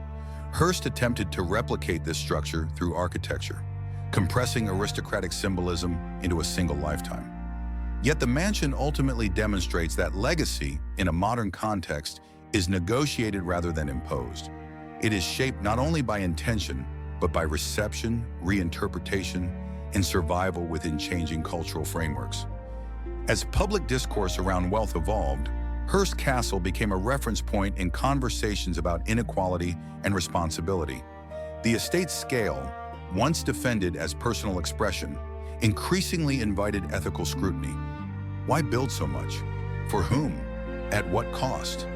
Hearst attempted to replicate this structure through architecture, compressing aristocratic symbolism into a single lifetime. Yet the mansion ultimately demonstrates that legacy, in a modern context, is negotiated rather than imposed. It is shaped not only by intention, but by reception, reinterpretation, and survival within changing cultural frameworks. As public discourse around wealth evolved, Hearst Castle became a reference point in conversations about inequality and responsibility. The estate's scale, once defended as personal expression, increasingly invited ethical scrutiny. Why build so much? For whom? At what cost?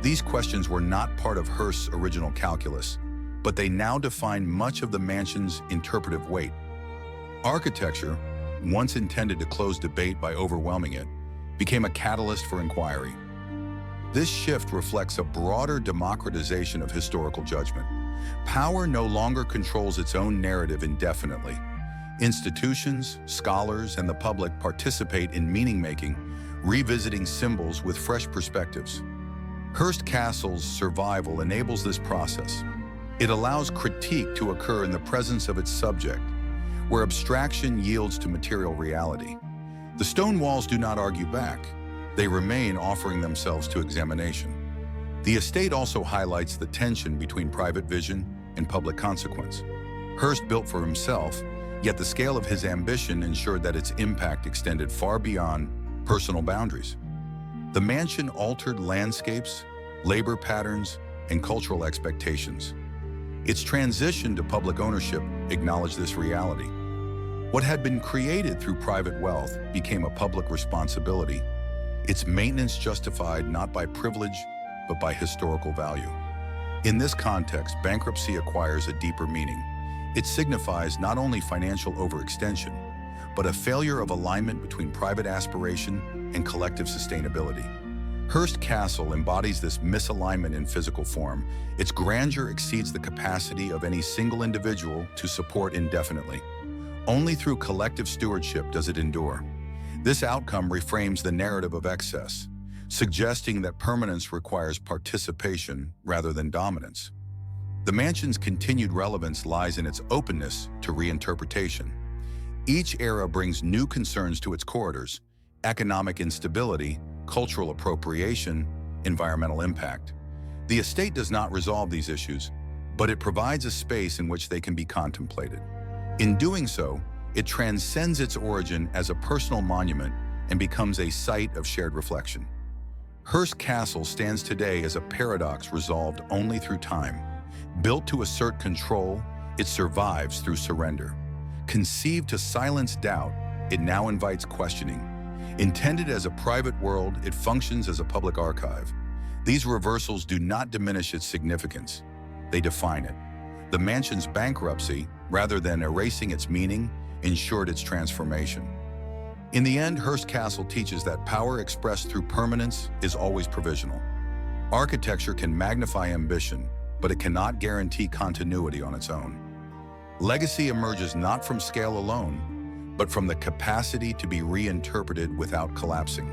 These questions were not part of Hearst's original calculus, but they now define much of the mansion's interpretive weight. Architecture, once intended to close debate by overwhelming it, became a catalyst for inquiry. This shift reflects a broader democratization of historical judgment. Power no longer controls its own narrative indefinitely. Institutions, scholars, and the public participate in meaning-making, revisiting symbols with fresh perspectives. Hearst Castle's survival enables this process. It allows critique to occur in the presence of its subject, where abstraction yields to material reality. The stone walls do not argue back. They remain, offering themselves to examination. The estate also highlights the tension between private vision and public consequence. Hearst built for himself, yet the scale of his ambition ensured that its impact extended far beyond personal boundaries. The mansion altered landscapes, labor patterns, and cultural expectations. Its transition to public ownership acknowledged this reality. What had been created through private wealth became a public responsibility, its maintenance justified not by privilege, but by historical value. In this context, bankruptcy acquires a deeper meaning. It signifies not only financial overextension, but a failure of alignment between private aspiration and collective sustainability. Hearst Castle embodies this misalignment in physical form. Its grandeur exceeds the capacity of any single individual to support indefinitely. Only through collective stewardship does it endure. This outcome reframes the narrative of excess, suggesting that permanence requires participation rather than dominance. The mansion's continued relevance lies in its openness to reinterpretation. Each era brings new concerns to its corridors: economic instability, cultural appropriation, environmental impact. The estate does not resolve these issues, but it provides a space in which they can be contemplated. In doing so, it transcends its origin as a personal monument and becomes a site of shared reflection. Hearst Castle stands today as a paradox resolved only through time. Built to assert control, it survives through surrender. Conceived to silence doubt, it now invites questioning. Intended as a private world, it functions as a public archive. These reversals do not diminish its significance. They define it. The mansion's bankruptcy, rather than erasing its meaning, ensured its transformation. In the end, Hearst Castle teaches that power expressed through permanence is always provisional. Architecture can magnify ambition, but it cannot guarantee continuity on its own. Legacy emerges not from scale alone, but from the capacity to be reinterpreted without collapsing.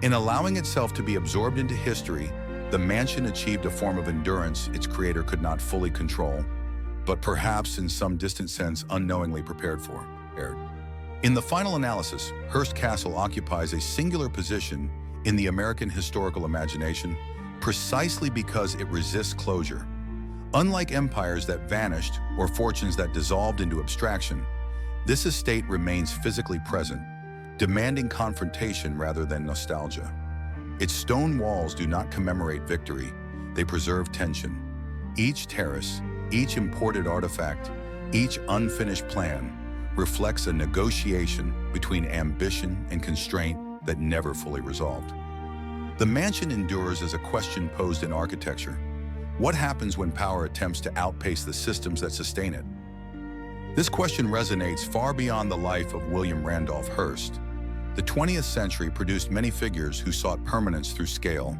In allowing itself to be absorbed into history, the mansion achieved a form of endurance its creator could not fully control, but perhaps in some distant sense unknowingly prepared for. In the final analysis, Hearst Castle occupies a singular position in the American historical imagination precisely because it resists closure. Unlike empires that vanished or fortunes that dissolved into abstraction, this estate remains physically present, demanding confrontation rather than nostalgia. Its stone walls do not commemorate victory, they preserve tension. Each terrace, each imported artifact, each unfinished plan reflects a negotiation between ambition and constraint that never fully resolved. The mansion endures as a question posed in architecture. What happens when power attempts to outpace the systems that sustain it? This question resonates far beyond the life of William Randolph Hearst. The 20th century produced many figures who sought permanence through scale.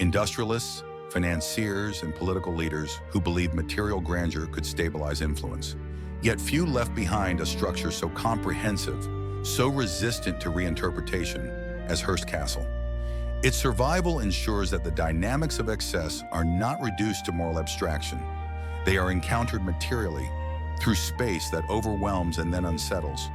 Industrialists, financiers, and political leaders who believed material grandeur could stabilize influence. Yet few left behind a structure so comprehensive, so resistant to reinterpretation as Hearst Castle. Its survival ensures that the dynamics of excess are not reduced to moral abstraction. They are encountered materially, through space that overwhelms and then unsettles,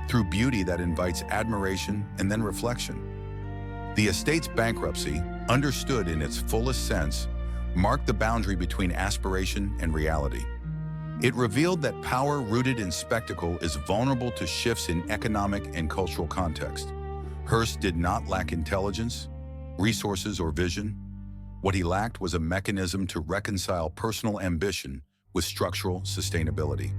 through beauty that invites admiration and then reflection. The estate's bankruptcy, understood in its fullest sense, marked the boundary between aspiration and reality. It revealed that power rooted in spectacle is vulnerable to shifts in economic and cultural context. Hearst did not lack intelligence, resources, or vision. What he lacked was a mechanism to reconcile personal ambition with structural sustainability.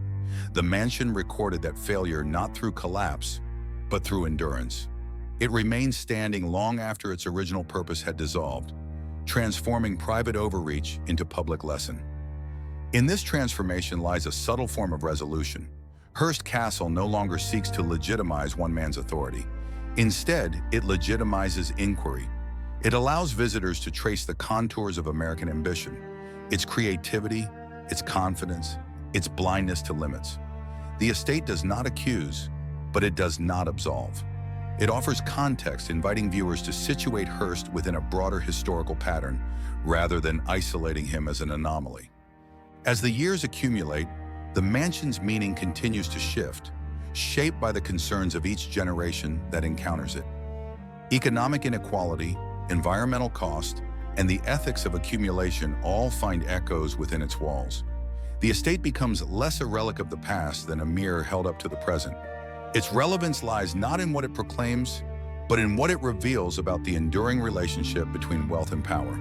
The mansion recorded that failure not through collapse, but through endurance. It remained standing long after its original purpose had dissolved, transforming private overreach into public lesson. In this transformation lies a subtle form of resolution. Hearst Castle no longer seeks to legitimize one man's authority. Instead, it legitimizes inquiry. It allows visitors to trace the contours of American ambition, its creativity, its confidence, its blindness to limits. The estate does not accuse, but it does not absolve. It offers context, inviting viewers to situate Hearst within a broader historical pattern, rather than isolating him as an anomaly. As the years accumulate, the mansion's meaning continues to shift, shaped by the concerns of each generation that encounters it. Economic inequality, environmental cost, and the ethics of accumulation all find echoes within its walls. The estate becomes less a relic of the past than a mirror held up to the present. Its relevance lies not in what it proclaims, but in what it reveals about the enduring relationship between wealth and power.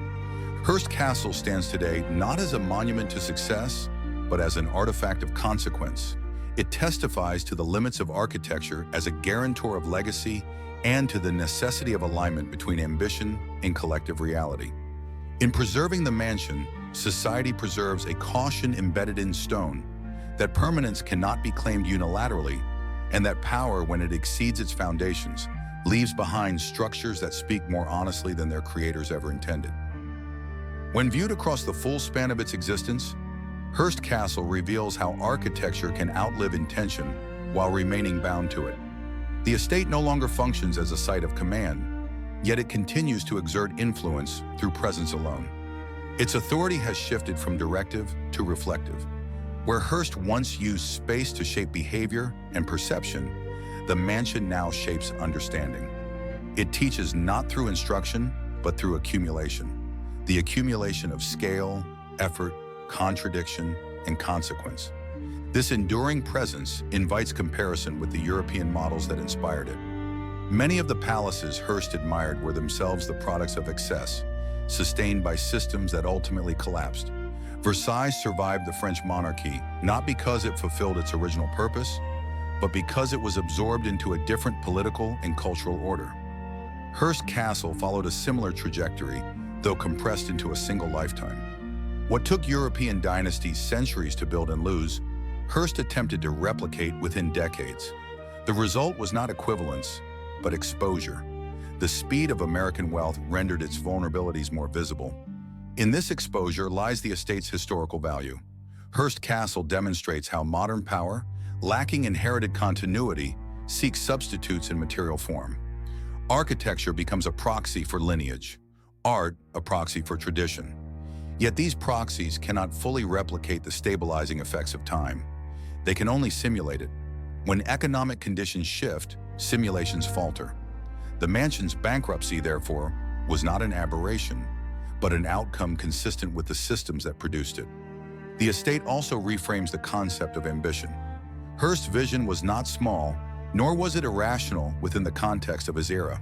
Hearst Castle stands today not as a monument to success, but as an artifact of consequence. It testifies to the limits of architecture as a guarantor of legacy and to the necessity of alignment between ambition and collective reality. In preserving the mansion, society preserves a caution embedded in stone that permanence cannot be claimed unilaterally, and that power, when it exceeds its foundations, leaves behind structures that speak more honestly than their creators ever intended. When viewed across the full span of its existence, Hearst Castle reveals how architecture can outlive intention while remaining bound to it. The estate no longer functions as a site of command, yet it continues to exert influence through presence alone. Its authority has shifted from directive to reflective. Where Hearst once used space to shape behavior and perception, the mansion now shapes understanding. It teaches not through instruction, but through accumulation. The accumulation of scale, effort, contradiction, and consequence. This enduring presence invites comparison with the European models that inspired it. Many of the palaces Hearst admired were themselves the products of excess, sustained by systems that ultimately collapsed. Versailles survived the French monarchy not because it fulfilled its original purpose, but because it was absorbed into a different political and cultural order. Hearst Castle followed a similar trajectory, though compressed into a single lifetime. What took European dynasties centuries to build and lose, Hearst attempted to replicate within decades. The result was not equivalence, but exposure. The speed of American wealth rendered its vulnerabilities more visible. In this exposure lies the estate's historical value. Hearst Castle demonstrates how modern power, lacking inherited continuity, seeks substitutes in material form. Architecture becomes a proxy for lineage, art a proxy for tradition. Yet these proxies cannot fully replicate the stabilizing effects of time. They can only simulate it. When economic conditions shift, simulations falter. The mansion's bankruptcy, therefore, was not an aberration, but an outcome consistent with the systems that produced it. The estate also reframes the concept of ambition. Hearst's vision was not small, nor was it irrational within the context of his era.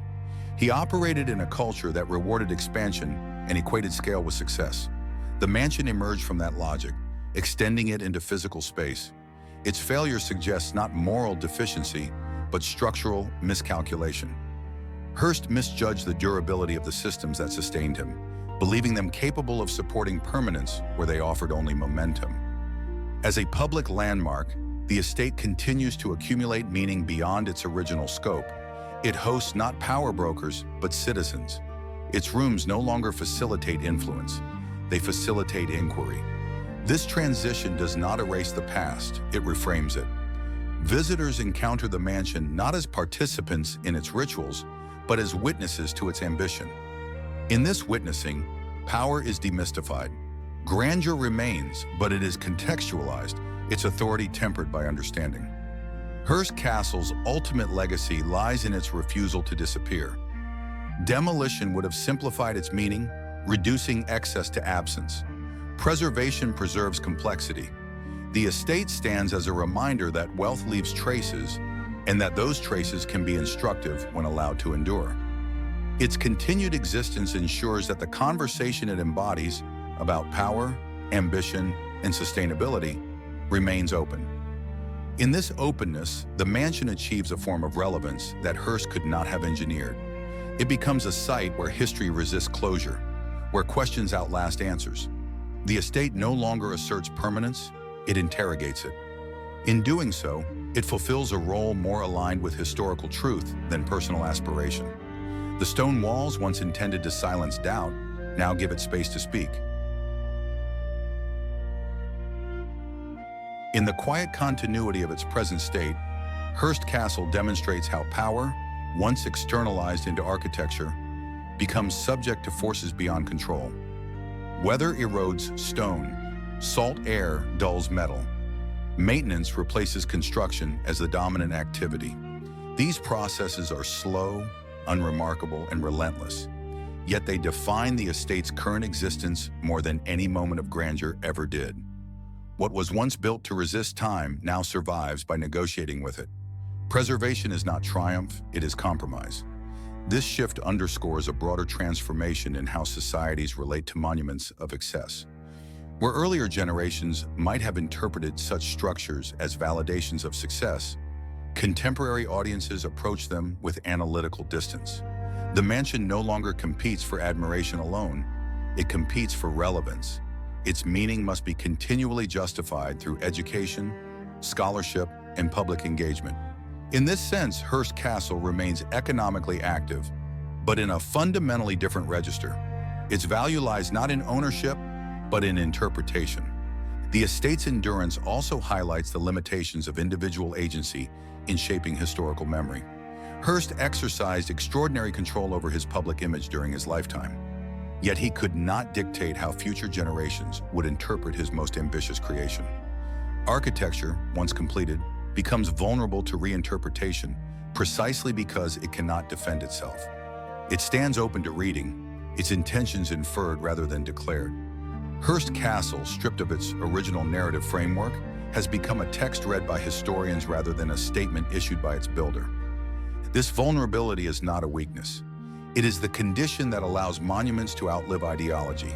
He operated in a culture that rewarded expansion and equated scale with success. The mansion emerged from that logic, extending it into physical space. Its failure suggests not moral deficiency, but structural miscalculation. Hearst misjudged the durability of the systems that sustained him, believing them capable of supporting permanence where they offered only momentum. As a public landmark, the estate continues to accumulate meaning beyond its original scope. It hosts not power brokers, but citizens. Its rooms no longer facilitate influence. They facilitate inquiry. This transition does not erase the past, it reframes it. Visitors encounter the mansion not as participants in its rituals, but as witnesses to its ambition. In this witnessing, power is demystified. Grandeur remains, but it is contextualized, its authority tempered by understanding. Hearst Castle's ultimate legacy lies in its refusal to disappear. Demolition would have simplified its meaning, reducing excess to absence. Preservation preserves complexity. The estate stands as a reminder that wealth leaves traces, and that those traces can be instructive when allowed to endure. Its continued existence ensures that the conversation it embodies about power, ambition, and sustainability remains open. In this openness, the mansion achieves a form of relevance that Hearst could not have engineered. It becomes a site where history resists closure, where questions outlast answers. The estate no longer asserts permanence, it interrogates it. In doing so, it fulfills a role more aligned with historical truth than personal aspiration. The stone walls, once intended to silence doubt, now give it space to speak. In the quiet continuity of its present state, Hearst Castle demonstrates how power, once externalized into architecture, becomes subject to forces beyond control. Weather erodes stone, salt air dulls metal. Maintenance replaces construction as the dominant activity. These processes are slow, unremarkable, and relentless, yet they define the estate's current existence more than any moment of grandeur ever did. What was once built to resist time now survives by negotiating with it. Preservation is not triumph, it is compromise. This shift underscores a broader transformation in how societies relate to monuments of excess. Where earlier generations might have interpreted such structures as validations of success, contemporary audiences approach them with analytical distance. The mansion no longer competes for admiration alone, it competes for relevance. Its meaning must be continually justified through education, scholarship, and public engagement. In this sense, Hearst Castle remains economically active, but in a fundamentally different register. Its value lies not in ownership, but in interpretation. The estate's endurance also highlights the limitations of individual agency in shaping historical memory. Hearst exercised extraordinary control over his public image during his lifetime, yet he could not dictate how future generations would interpret his most ambitious creation. Architecture, once completed, becomes vulnerable to reinterpretation precisely because it cannot defend itself. It stands open to reading, its intentions inferred rather than declared. Hearst Castle, stripped of its original narrative framework, has become a text read by historians rather than a statement issued by its builder. This vulnerability is not a weakness. It is the condition that allows monuments to outlive ideology.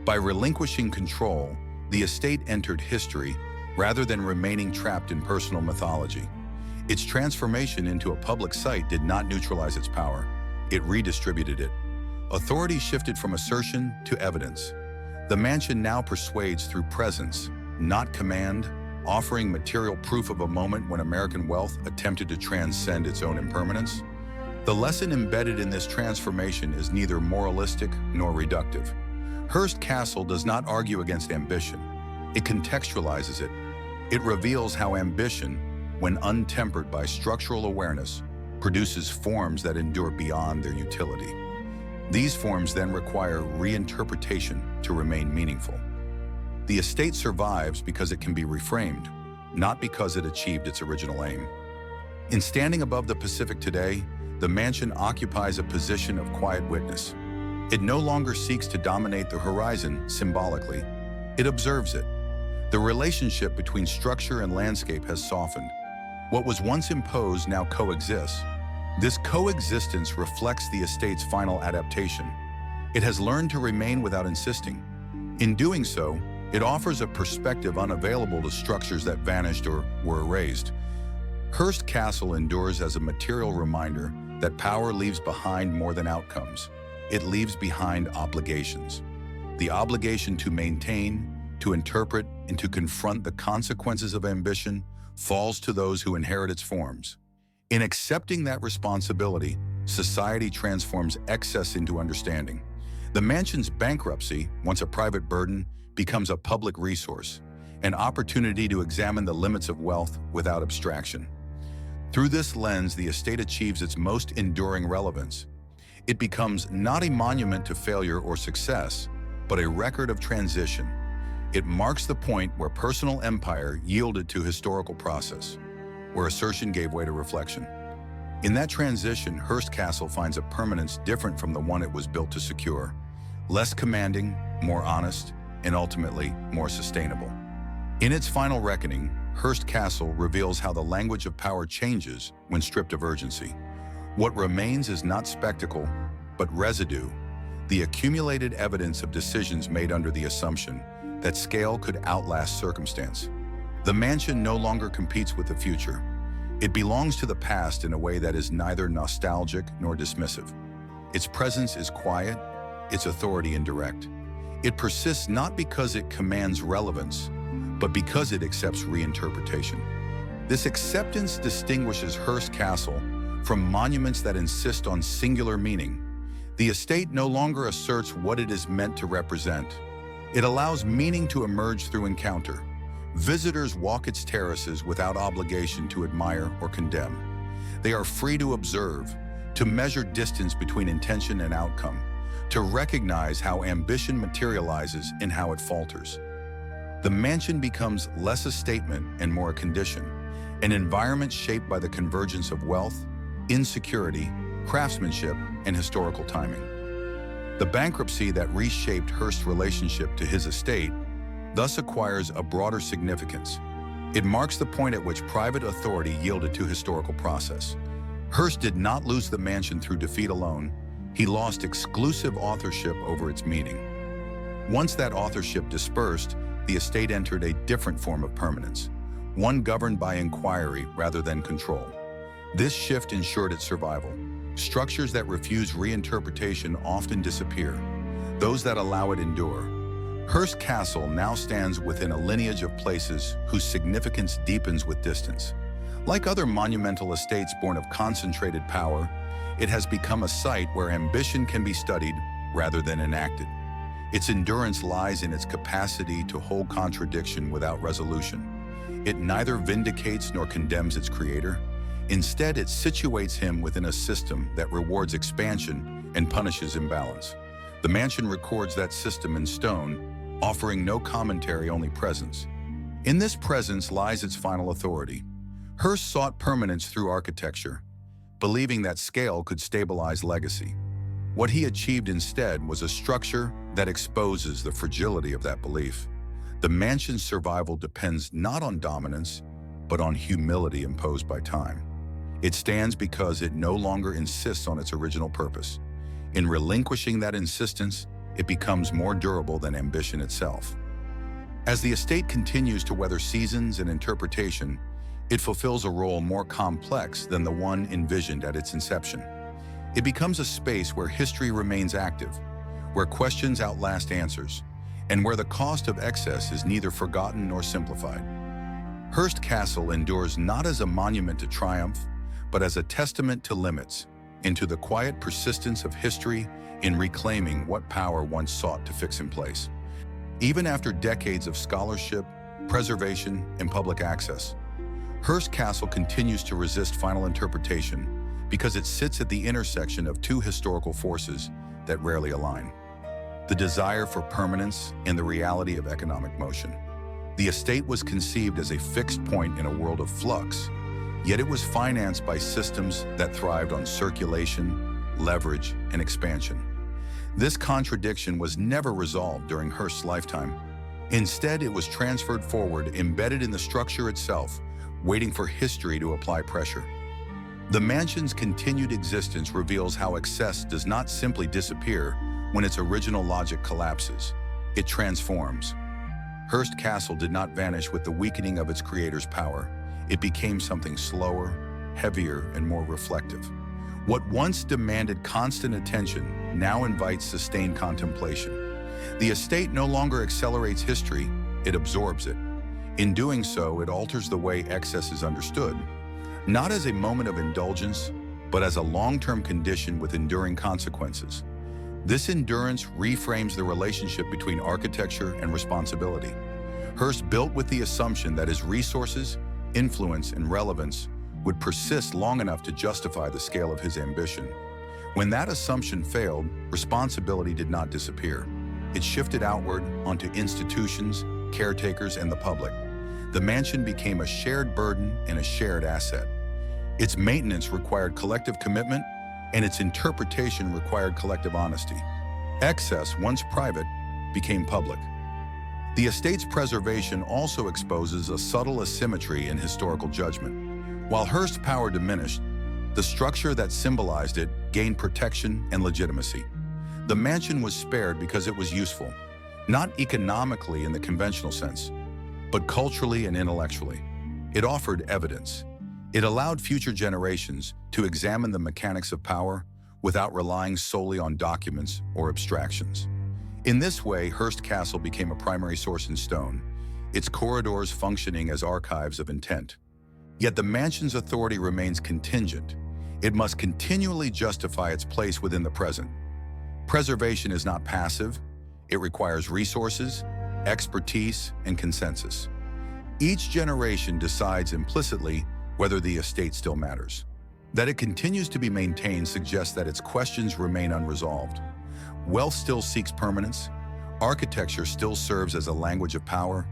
By relinquishing control, the estate entered history rather than remaining trapped in personal mythology. Its transformation into a public site did not neutralize its power. It redistributed it. Authority shifted from assertion to evidence. The mansion now persuades through presence, not command, offering material proof of a moment when American wealth attempted to transcend its own impermanence. The lesson embedded in this transformation is neither moralistic nor reductive. Hearst Castle does not argue against ambition. It contextualizes it. It reveals how ambition, when untempered by structural awareness, produces forms that endure beyond their utility. These forms then require reinterpretation to remain meaningful. The estate survives because it can be reframed, not because it achieved its original aim. In standing above the Pacific today, the mansion occupies a position of quiet witness. It no longer seeks to dominate the horizon symbolically. It observes it. The relationship between structure and landscape has softened. What was once imposed now coexists. This coexistence reflects the estate's final adaptation. It has learned to remain without insisting. In doing so, it offers a perspective unavailable to structures that vanished or were erased. Hearst Castle endures as a material reminder that power leaves behind more than outcomes. It leaves behind obligations. The obligation to maintain, to interpret, and to confront the consequences of ambition falls to those who inherit its forms. In accepting that responsibility, society transforms excess into understanding. The mansion's bankruptcy, once a private burden, becomes a public resource, an opportunity to examine the limits of wealth without abstraction. Through this lens, the estate achieves its most enduring relevance. It becomes not a monument to failure or success, but a record of transition. It marks the point where personal empire yielded to historical process, where assertion gave way to reflection. In that transition, Hearst Castle finds a permanence different from the one it was built to secure, less commanding, more honest, and ultimately more sustainable. In its final reckoning, Hearst Castle reveals how the language of power changes when stripped of urgency. What remains is not spectacle, but residue, the accumulated evidence of decisions made under the assumption that scale could outlast circumstance. The mansion no longer competes with the future. It belongs to the past in a way that is neither nostalgic nor dismissive. Its presence is quiet, its authority indirect. It persists not because it commands relevance, but because it accepts reinterpretation. This acceptance distinguishes Hearst Castle from monuments that insist on singular meaning. The estate no longer asserts what it is meant to represent. It allows meaning to emerge through encounter. Visitors walk its terraces without obligation to admire or condemn. They are free to observe, to measure distance between intention and outcome, to recognize how ambition materializes and how it falters. The mansion becomes less a statement and more a condition, an environment shaped by the convergence of wealth, insecurity, craftsmanship, and historical timing. The bankruptcy that reshaped Hearst's relationship to his estate thus acquires a broader significance. It marks the point at which private authority yielded to historical process. Hearst did not lose the mansion through defeat alone. He lost exclusive authorship over its meaning. Once that authorship dispersed, the estate entered a different form of permanence, one governed by inquiry rather than control. This shift ensured its survival. Structures that refuse reinterpretation often disappear. Those that allow it endure. Hearst Castle now stands within a lineage of places whose significance deepens with distance. Like other monumental estates born of concentrated power, it has become a site where ambition can be studied rather than enacted. Its endurance lies in its capacity to hold contradiction without resolution. It neither vindicates nor condemns its creator. Instead, it situates him within a system that rewards expansion and punishes imbalance. The mansion records that system in stone, offering no commentary, only presence. In this presence lies its final authority. Hearst sought permanence through architecture, believing that scale could stabilize legacy. What he achieved instead was a structure that exposes the fragility of that belief. The mansion's survival depends not on dominance, but on humility imposed by time. It stands because it no longer insists on its original purpose. In relinquishing that insistence, it becomes more durable than ambition itself. As the estate continues to weather seasons and interpretation, it fulfills a role more complex than the one envisioned at its inception. It becomes a space where history remains active, where questions outlast answers, and where the cost of excess is neither forgotten nor simplified. Hearst Castle endures not as a monument to triumph, but as a testament to limits, into the quiet persistence of history in reclaiming what power once sought to fix in place. Even after decades of scholarship, preservation, and public access, Hearst Castle continues to resist final interpretation because it sits at the intersection of two historical forces that rarely align: the desire for permanence and the reality of economic motion. The estate was conceived as a fixed point in a world of flux, yet it was financed by systems that thrived on circulation, leverage, and expansion. This contradiction was never resolved during Hearst's lifetime. Instead, it was transferred forward, embedded in the structure itself, waiting for history to apply pressure. The mansion's continued existence reveals how excess does not simply disappear when its original logic collapses. It transforms. Hearst Castle did not vanish with the weakening of its creator's power. It became something slower, heavier, and more reflective. What once demanded constant attention now invites sustained contemplation. The estate no longer accelerates history, it absorbs it. In doing so, it alters the way excess is understood, not as a moment of indulgence, but as a long-term condition with enduring consequences. This endurance reframes the relationship between architecture and responsibility. Hearst built with the assumption that his resources, influence, and relevance would persist long enough to justify the scale of his ambition. When that assumption failed, responsibility did not disappear. It shifted outward onto institutions, caretakers, and the public. The mansion became a shared burden and a shared asset. Its maintenance required collective commitment, and its interpretation required collective honesty. Excess, once private, became public. The estate's preservation also exposes a subtle asymmetry in historical judgment. While Hearst's power diminished, the structure that symbolized it gained protection and legitimacy. The mansion was spared because it was useful, not economically in the conventional sense, but culturally and intellectually. It offered evidence. It allowed future generations to examine the mechanics of power without relying solely on documents or abstractions. In this way, Hearst Castle became a primary source in stone, its corridors functioning as archives of intent. Yet the mansion's authority remains contingent. It must continually justify its place within the present. Preservation is not passive. It requires resources, expertise, and consensus. Each generation decides implicitly whether the estate still matters. That it continues to be maintained suggests that its questions remain unresolved. Wealth still seeks permanence. Architecture still serves as a language of power.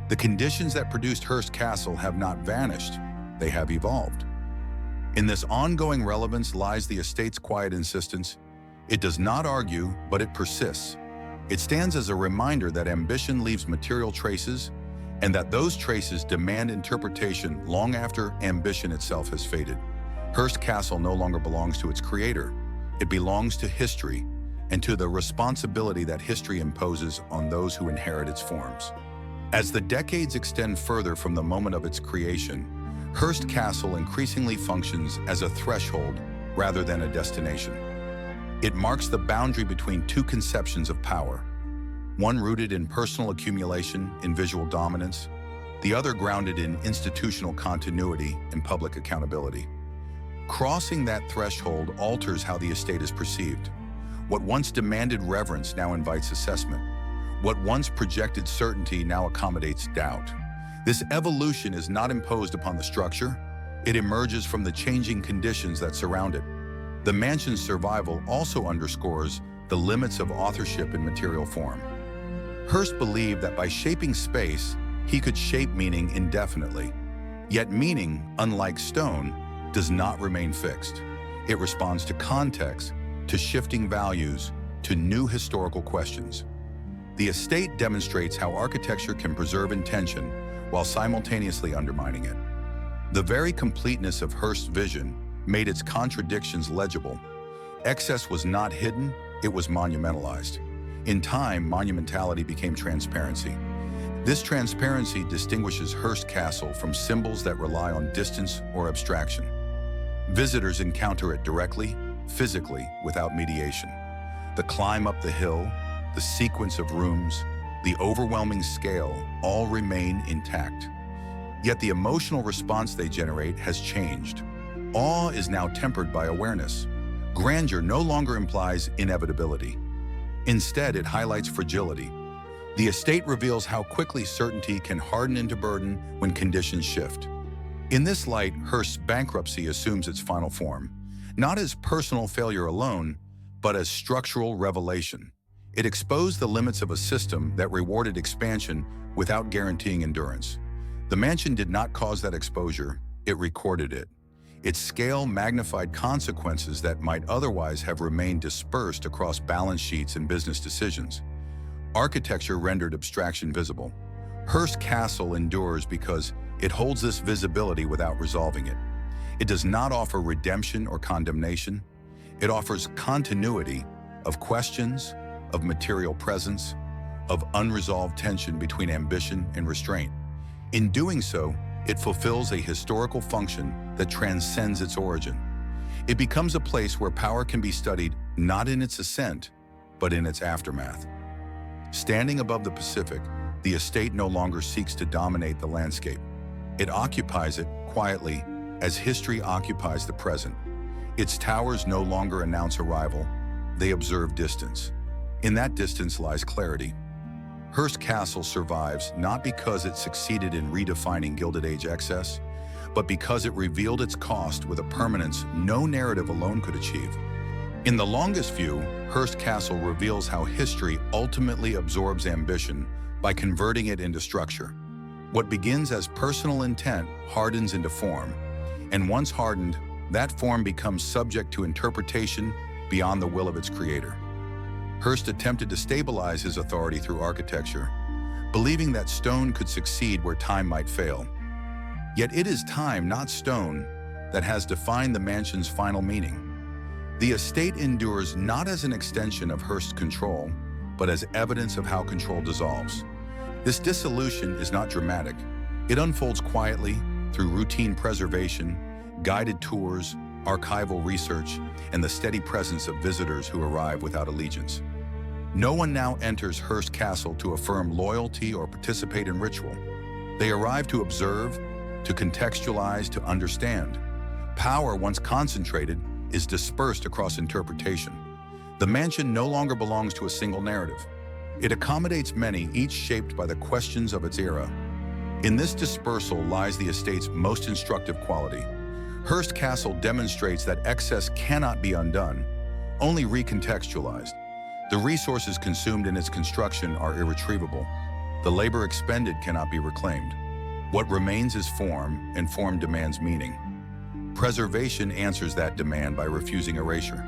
The conditions that produced Hearst Castle have not vanished, they have evolved. In this ongoing relevance lies the estate's quiet insistence. It does not argue, but it persists. It stands as a reminder that ambition leaves material traces, and that those traces demand interpretation long after ambition itself has faded. Hearst Castle no longer belongs to its creator. It belongs to history, and to the responsibility that history imposes on those who inherit its forms. As the decades extend further from the moment of its creation, Hearst Castle increasingly functions as a threshold rather than a destination. It marks the boundary between two conceptions of power, one rooted in personal accumulation and visual dominance, the other grounded in institutional continuity and public accountability. Crossing that threshold alters how the estate is perceived. What once demanded reverence now invites assessment. What once projected certainty now accommodates doubt. This evolution is not imposed upon the structure. It emerges from the changing conditions that surround it. The mansion's survival also underscores the limits of authorship in material form. Hearst believed that by shaping space, he could shape meaning indefinitely. Yet meaning, unlike stone, does not remain fixed. It responds to context, to shifting values, to new historical questions. The estate demonstrates how architecture can preserve intention while simultaneously undermining it. The very completeness of Hearst's vision made its contradictions legible. Excess was not hidden, it was monumentalized. In time, monumentality became transparency. This transparency distinguishes Hearst Castle from symbols that rely on distance or abstraction. Visitors encounter it directly, physically, without mediation. The climb up the hill, the sequence of rooms, the overwhelming scale all remain intact. Yet the emotional response they generate has changed. Awe is now tempered by awareness. Grandeur no longer implies inevitability. Instead, it highlights fragility. The estate reveals how quickly certainty can harden into burden when conditions shift. In this light, Hearst's bankruptcy assumes its final form, not as personal failure alone, but as structural revelation. It exposed the limits of a system that rewarded expansion without guaranteeing endurance. The mansion did not cause that exposure, it recorded it. Its scale magnified consequences that might otherwise have remained dispersed across balance sheets and business decisions. Architecture rendered abstraction visible. Hearst Castle endures because it holds this visibility without resolving it. It does not offer redemption or condemnation. It offers continuity of questions, of material presence, of unresolved tension between ambition and restraint. In doing so, it fulfills a historical function that transcends its origin. It becomes a place where power can be studied not in its ascent, but in its aftermath. Standing above the Pacific, the estate no longer seeks to dominate the landscape. It occupies it quietly as history occupies the present. Its towers no longer announce arrival, they observe distance. In that distance lies clarity. Hearst Castle survives not because it succeeded in redefining Gilded Age excess, but because it revealed its cost with a permanence no narrative alone could achieve. In the longest view, Hearst Castle reveals how history ultimately absorbs ambition by converting it into structure. What begins as personal intent hardens into form, and once hardened, that form becomes subject to interpretation beyond the will of its creator. Hearst attempted to stabilize his authority through architecture, believing that stone could succeed where time might fail. Yet it is time, not stone, that has defined the mansion's final meaning. The estate endures not as an extension of Hearst's control, but as evidence of how control dissolves. This dissolution is not dramatic. It unfolds quietly through routine preservation, guided tours, archival research, and the steady presence of visitors who arrive without allegiance. No one now enters Hearst Castle to affirm loyalty or participate in ritual. They arrive to observe, to contextualize, to understand. Power, once concentrated, is dispersed across interpretation. The mansion no longer belongs to a single narrative. It accommodates many, each shaped by the questions of its era. In this dispersal lies the estate's most instructive quality. Hearst Castle demonstrates that excess cannot be undone, only recontextualized. The resources consumed in its construction are irretrievable. The labor expended cannot be reclaimed. What remains is form, and form demands meaning. Preservation answers that demand by refusing erasure.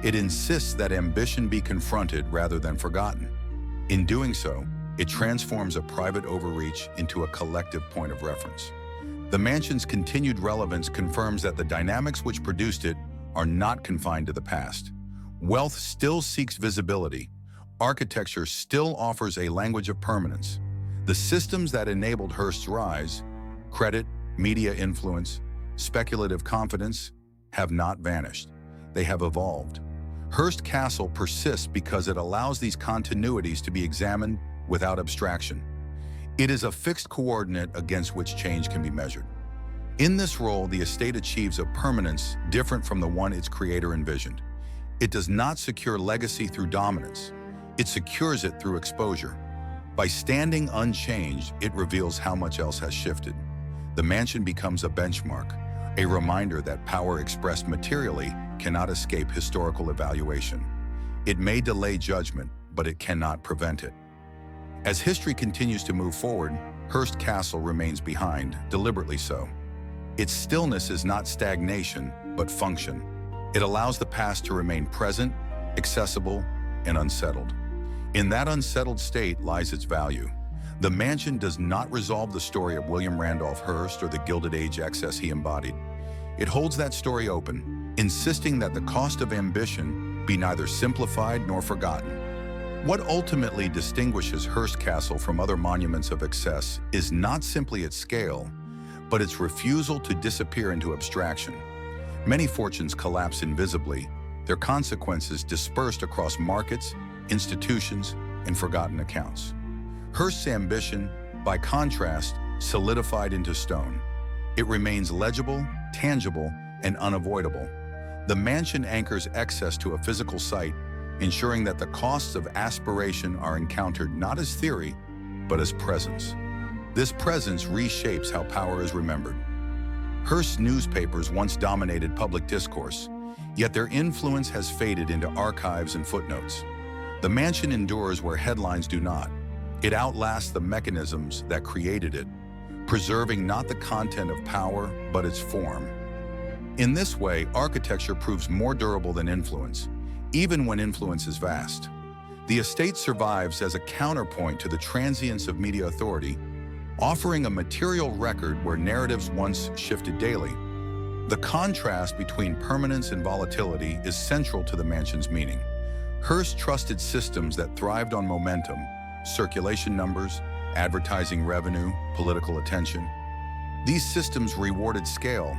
It insists that ambition be confronted rather than forgotten. In doing so, it transforms a private overreach into a collective point of reference. The mansion's continued relevance confirms that the dynamics which produced it are not confined to the past. Wealth still seeks visibility. Architecture still offers a language of permanence. The systems that enabled Hearst's rise, credit, media influence, speculative confidence, have not vanished. They have evolved. Hearst Castle persists because it allows these continuities to be examined without abstraction. It is a fixed coordinate against which change can be measured. In this role, the estate achieves a permanence different from the one its creator envisioned. It does not secure legacy through dominance. It secures it through exposure. By standing unchanged, it reveals how much else has shifted. The mansion becomes a benchmark, a reminder that power expressed materially cannot escape historical evaluation. It may delay judgment, but it cannot prevent it. As history continues to move forward, Hearst Castle remains behind, deliberately so. Its stillness is not stagnation, but function. It allows the past to remain present, accessible, and unsettled. In that unsettled state lies its value. The mansion does not resolve the story of William Randolph Hearst or the Gilded Age excess he embodied. It holds that story open, insisting that the cost of ambition be neither simplified nor forgotten. What ultimately distinguishes Hearst Castle from other monuments of excess is not simply its scale, but its refusal to disappear into abstraction. Many fortunes collapse invisibly, their consequences dispersed across markets, institutions, and forgotten accounts. Hearst's ambition, by contrast, solidified into stone. It remains legible, tangible, and unavoidable. The mansion anchors excess to a physical site, ensuring that the costs of aspiration are encountered not as theory, but as presence. This presence reshapes how power is remembered. Hearst's newspapers once dominated public discourse, yet their influence has faded into archives and footnotes. The mansion endures where headlines do not. It outlasts the mechanisms that created it, preserving not the content of power, but its form. In this way, architecture proves more durable than influence, even when influence is vast. The estate survives as a counterpoint to the transience of media authority, offering a material record where narratives once shifted daily. The contrast between permanence and volatility is central to the mansion's meaning. Hearst trusted systems that thrived on momentum, circulation numbers, advertising revenue, political attention. These systems rewarded scale,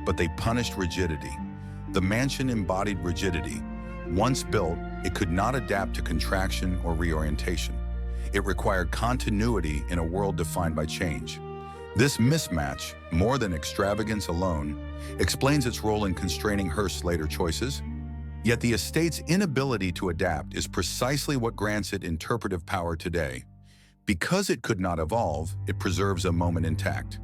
but they punished rigidity. The mansion embodied rigidity. Once built, it could not adapt to contraction or reorientation. It required continuity in a world defined by change. This mismatch, more than extravagance alone, explains its role in constraining Hearst's later choices. Yet the estate's inability to adapt is precisely what grants it interpretive power today. Because it could not evolve, it preserves a moment intact.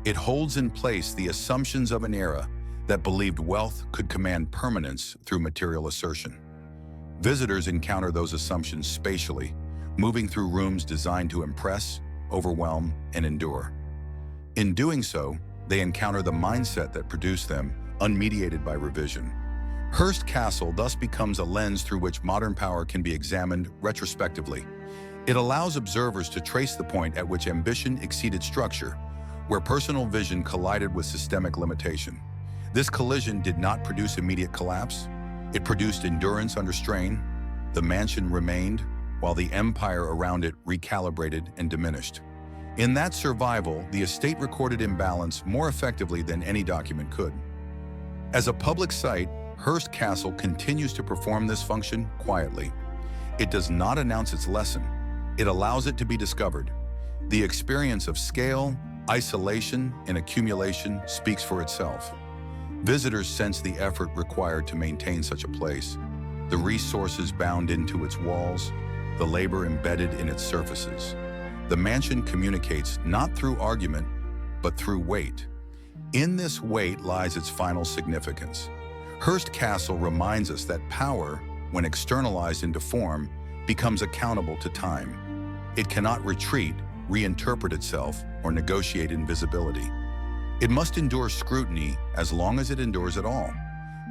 It holds in place the assumptions of an era that believed wealth could command permanence through material assertion. Visitors encounter those assumptions spatially, moving through rooms designed to impress, overwhelm, and endure. In doing so, they encounter the mindset that produced them, unmediated by revision. Hearst Castle thus becomes a lens through which modern power can be examined retrospectively. It allows observers to trace the point at which ambition exceeded structure, where personal vision collided with systemic limitation. This collision did not produce immediate collapse. It produced endurance under strain. The mansion remained, while the empire around it recalibrated and diminished. In that survival, the estate recorded imbalance more effectively than any document could. As a public site, Hearst Castle continues to perform this function quietly. It does not announce its lesson. It allows it to be discovered. The experience of scale, isolation, and accumulation speaks for itself. Visitors sense the effort required to maintain such a place, the resources bound into its walls, the labor embedded in its surfaces. The mansion communicates not through argument, but through weight. In this weight lies its final significance. Hearst Castle reminds us that power, when externalized into form, becomes accountable to time. It cannot retreat, reinterpret itself, or negotiate invisibility. It must endure scrutiny as long as it endures at all.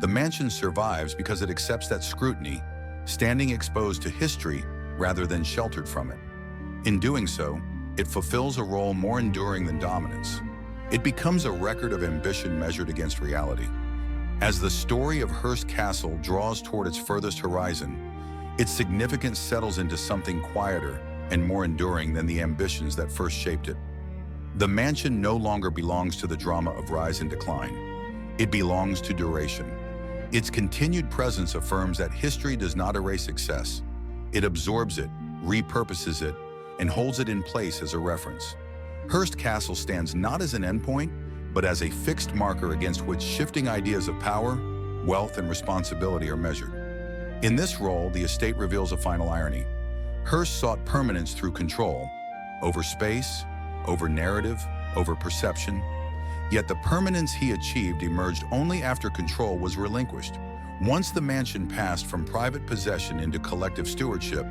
The mansion survives because it accepts that scrutiny, standing exposed to history rather than sheltered from it. In doing so, it fulfills a role more enduring than dominance. It becomes a record of ambition measured against reality. As the story of Hearst Castle draws toward its furthest horizon, its significance settles into something quieter and more enduring than the ambitions that first shaped it. The mansion no longer belongs to the drama of rise and decline. It belongs to duration. Its continued presence affirms that history does not erase success. It absorbs it, repurposes it, and holds it in place as a reference. Hearst Castle stands not as an endpoint, but as a fixed marker against which shifting ideas of power, wealth, and responsibility are measured. In this role, the estate reveals a final irony. Hearst sought permanence through control, over space, over narrative, over perception. Yet the permanence he achieved emerged only after control was relinquished. Once the mansion passed from private possession into collective stewardship,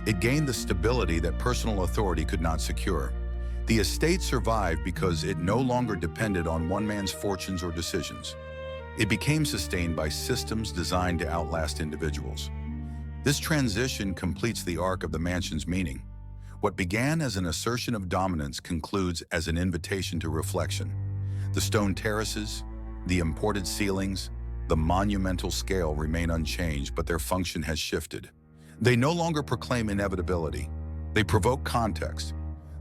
it gained the stability that personal authority could not secure. The estate survived because it no longer depended on one man's fortunes or decisions. It became sustained by systems designed to outlast individuals. This transition completes the arc of the mansion's meaning. What began as an assertion of dominance concludes as an invitation to reflection. The stone terraces, the imported ceilings, the monumental scale remain unchanged, but their function has shifted. They no longer proclaim inevitability. They provoke context.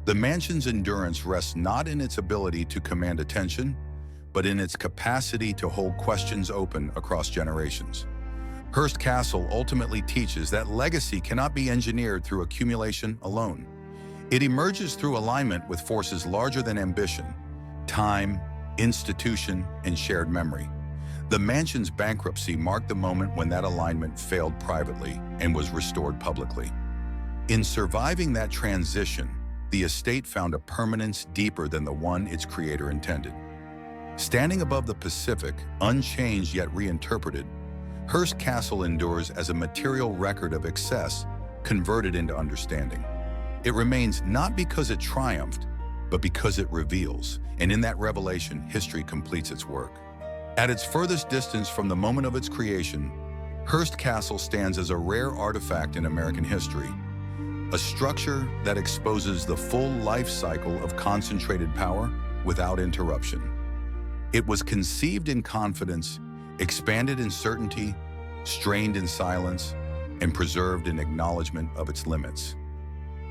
The mansion's endurance rests not in its ability to command attention, but in its capacity to hold questions open across generations. Hearst Castle ultimately teaches that legacy cannot be engineered through accumulation alone. It emerges through alignment with forces larger than ambition, time, institution, and shared memory. The mansion's bankruptcy marked the moment when that alignment failed privately and was restored publicly. In surviving that transition, the estate found a permanence deeper than the one its creator intended. Standing above the Pacific, unchanged yet reinterpreted, Hearst Castle endures as a material record of excess converted into understanding. It remains not because it triumphed, but because it reveals, and in that revelation, history completes its work. At its furthest distance from the moment of its creation, Hearst Castle stands as a rare artifact in American history, a structure that exposes the full life cycle of concentrated power without interruption. It was conceived in confidence, expanded in certainty, strained in silence, and preserved in acknowledgement of its limits.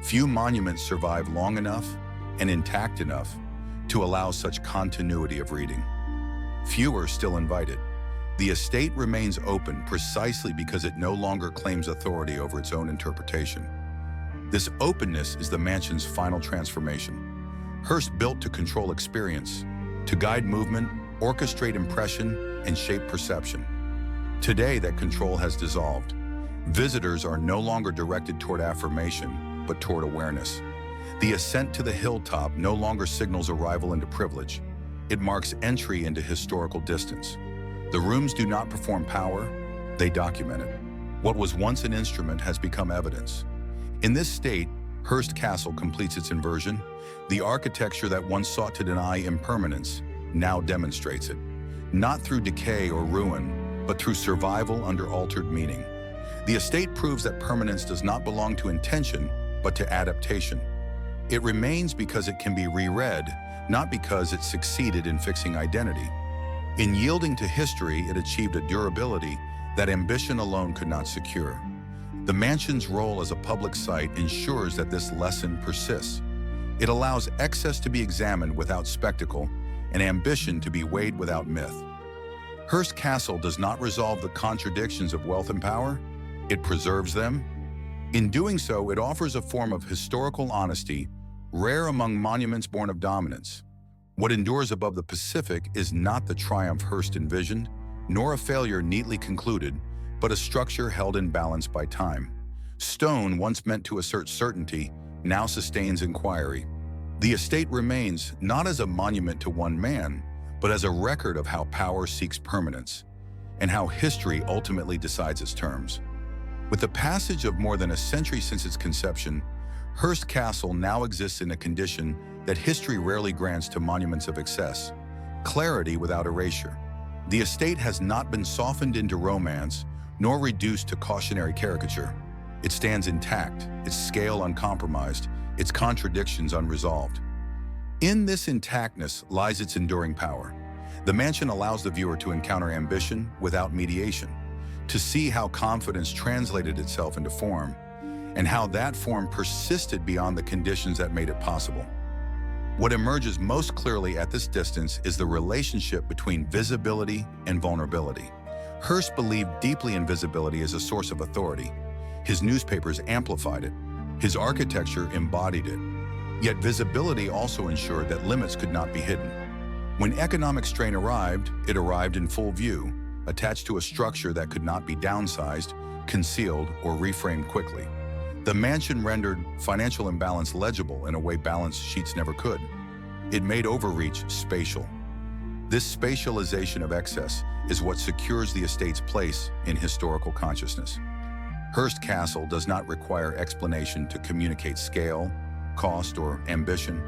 Few monuments survive long enough and intact enough to allow such continuity of reading. Few are still invited. The estate remains open precisely because it no longer claims authority over its own interpretation. This openness is the mansion's final transformation. Hearst built to control experience, to guide movement, orchestrate impression, and shape perception. Today, that control has dissolved. Visitors are no longer directed toward affirmation, but toward awareness. The ascent to the hilltop no longer signals arrival into privilege. It marks entry into historical distance. The rooms do not perform power, they document it. What was once an instrument has become evidence. In this state, Hearst Castle completes its inversion. The architecture that once sought to deny impermanence now demonstrates it, not through decay or ruin, but through survival under altered meaning. The estate proves that permanence does not belong to intention, but to adaptation. It remains because it can be reread, not because it succeeded in fixing identity. In yielding to history, it achieved a durability that ambition alone could not secure. The mansion's role as a public site ensures that this lesson persists. It allows excess to be examined without spectacle and ambition to be weighed without myth. Hearst Castle does not resolve the contradictions of wealth and power, it preserves them. In doing so, it offers a form of historical honesty, rare among monuments born of dominance. What endures above the Pacific is not the triumph Hearst envisioned, nor a failure neatly concluded, but a structure held in balance by time. Stone, once meant to assert certainty, now sustains inquiry. The estate remains not as a monument to one man, but as a record of how power seeks permanence, and how history ultimately decides its terms. With the passage of more than a century since its conception, Hearst Castle now exists in a condition that history rarely grants to monuments of excess: clarity without erasure. The estate has not been softened into romance, nor reduced to cautionary caricature. It stands intact, its scale uncompromised, its contradictions unresolved. In this intactness lies its enduring power. The mansion allows the viewer to encounter ambition without mediation, to see how confidence translated itself into form, and how that form persisted beyond the conditions that made it possible. What emerges most clearly at this distance is the relationship between visibility and vulnerability. Hearst believed deeply in visibility as a source of authority. His newspapers amplified it. His architecture embodied it. Yet visibility also ensured that limits could not be hidden. When economic strain arrived, it arrived in full view, attached to a structure that could not be downsized, concealed, or reframed quickly. The mansion rendered financial imbalance legible in a way balance sheets never could. It made overreach spatial. This spatialization of excess is what secures the estate's place in historical consciousness. Hearst Castle does not require explanation to communicate scale, cost, or ambition.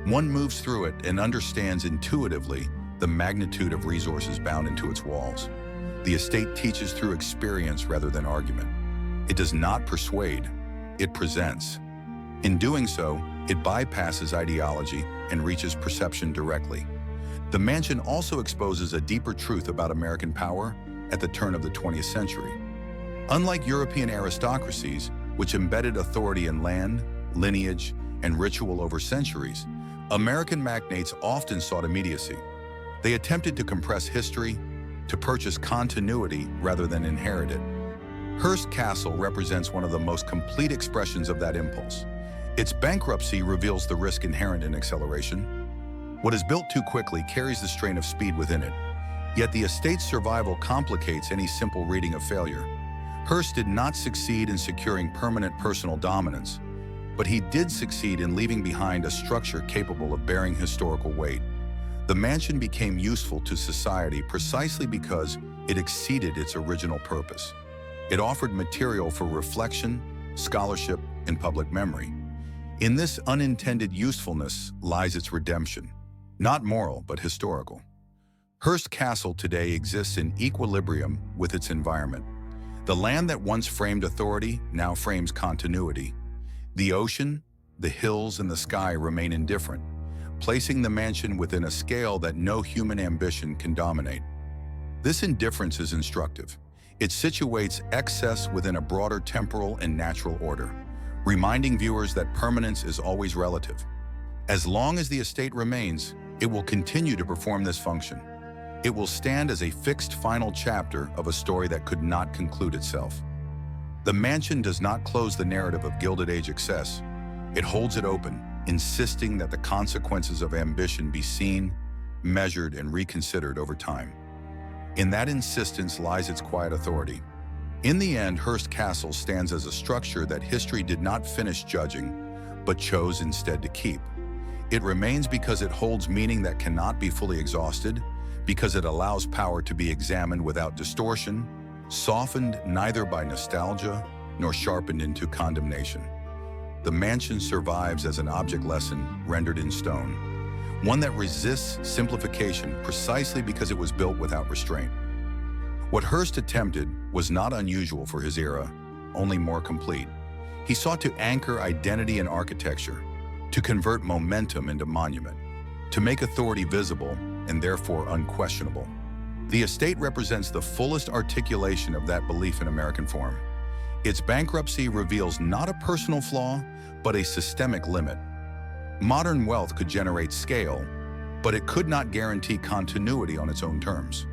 One moves through it and understands intuitively the magnitude of resources bound into its walls. The estate teaches through experience rather than argument. It does not persuade, it presents. In doing so, it bypasses ideology and reaches perception directly. The mansion also exposes a deeper truth about American power at the turn of the 20th century. Unlike European aristocracies, which embedded authority in land, lineage, and ritual over centuries, American magnates often sought immediacy. They attempted to compress history, to purchase continuity rather than inherit it. Hearst Castle represents one of the most complete expressions of that impulse. Its bankruptcy reveals the risk inherent in acceleration. What is built too quickly carries the strain of speed within it. Yet the estate's survival complicates any simple reading of failure. Hearst did not succeed in securing permanent personal dominance, but he did succeed in leaving behind a structure capable of bearing historical weight. The mansion became useful to society precisely because it exceeded its original purpose. It offered material for reflection, scholarship, and public memory. In this unintended usefulness lies its redemption, not moral but historical. Hearst Castle today exists in equilibrium with its environment. The land that once framed authority now frames continuity. The ocean, the hills, and the sky remain indifferent, placing the mansion within a scale that no human ambition can dominate. This indifference is instructive. It situates excess within a broader temporal and natural order, reminding viewers that permanence is always relative. As long as the estate remains, it will continue to perform this function. It will stand as a fixed final chapter of a story that could not conclude itself. The mansion does not close the narrative of Gilded Age excess. It holds it open, insisting that the consequences of ambition be seen, measured, and reconsidered over time. In that insistence lies its quiet authority. In the end, Hearst Castle stands as a structure that history did not finish judging, but chose instead to keep. It remains because it holds meaning that cannot be fully exhausted, because it allows power to be examined without distortion, softened neither by nostalgia nor sharpened into condemnation. The mansion survives as an object lesson rendered in stone, one that resists simplification precisely because it was built without restraint. What Hearst attempted was not unusual for his era, only more complete. He sought to anchor identity in architecture, to convert momentum into monument, to make authority visible and therefore unquestionable. The estate represents the fullest articulation of that belief in American form. Its bankruptcy reveals not a personal flaw, but a systemic limit. Modern wealth could generate scale, but it could not guarantee continuity on its own terms.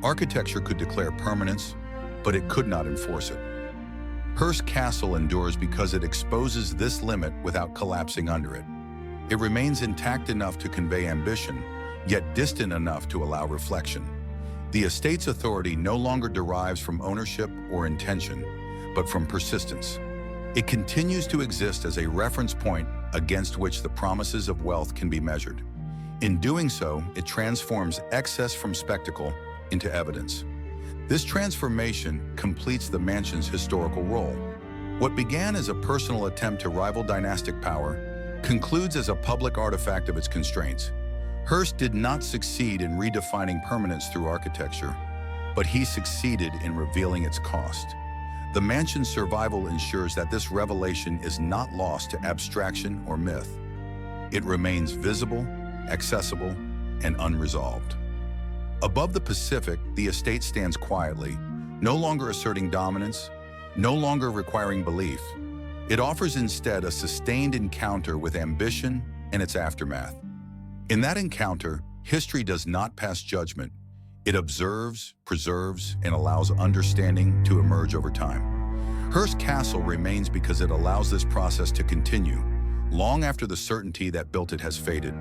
Architecture could declare permanence, but it could not enforce it. Hearst Castle endures because it exposes this limit without collapsing under it. It remains intact enough to convey ambition, yet distant enough to allow reflection. The estate's authority no longer derives from ownership or intention, but from persistence. It continues to exist as a reference point against which the promises of wealth can be measured. In doing so, it transforms excess from spectacle into evidence. This transformation completes the mansion's historical role. What began as a personal attempt to rival dynastic power concludes as a public artifact of its constraints. Hearst did not succeed in redefining permanence through architecture, but he succeeded in revealing its cost. The mansion's survival ensures that this revelation is not lost to abstraction or myth. It remains visible, accessible, and unresolved. Above the Pacific, the estate stands quietly, no longer asserting dominance, no longer requiring belief. It offers instead a sustained encounter with ambition and its aftermath. In that encounter, history does not pass judgment. It observes, preserves, and allows understanding to emerge over time. Hearst Castle remains because it allows this process to continue, long after the certainty that built it has faded.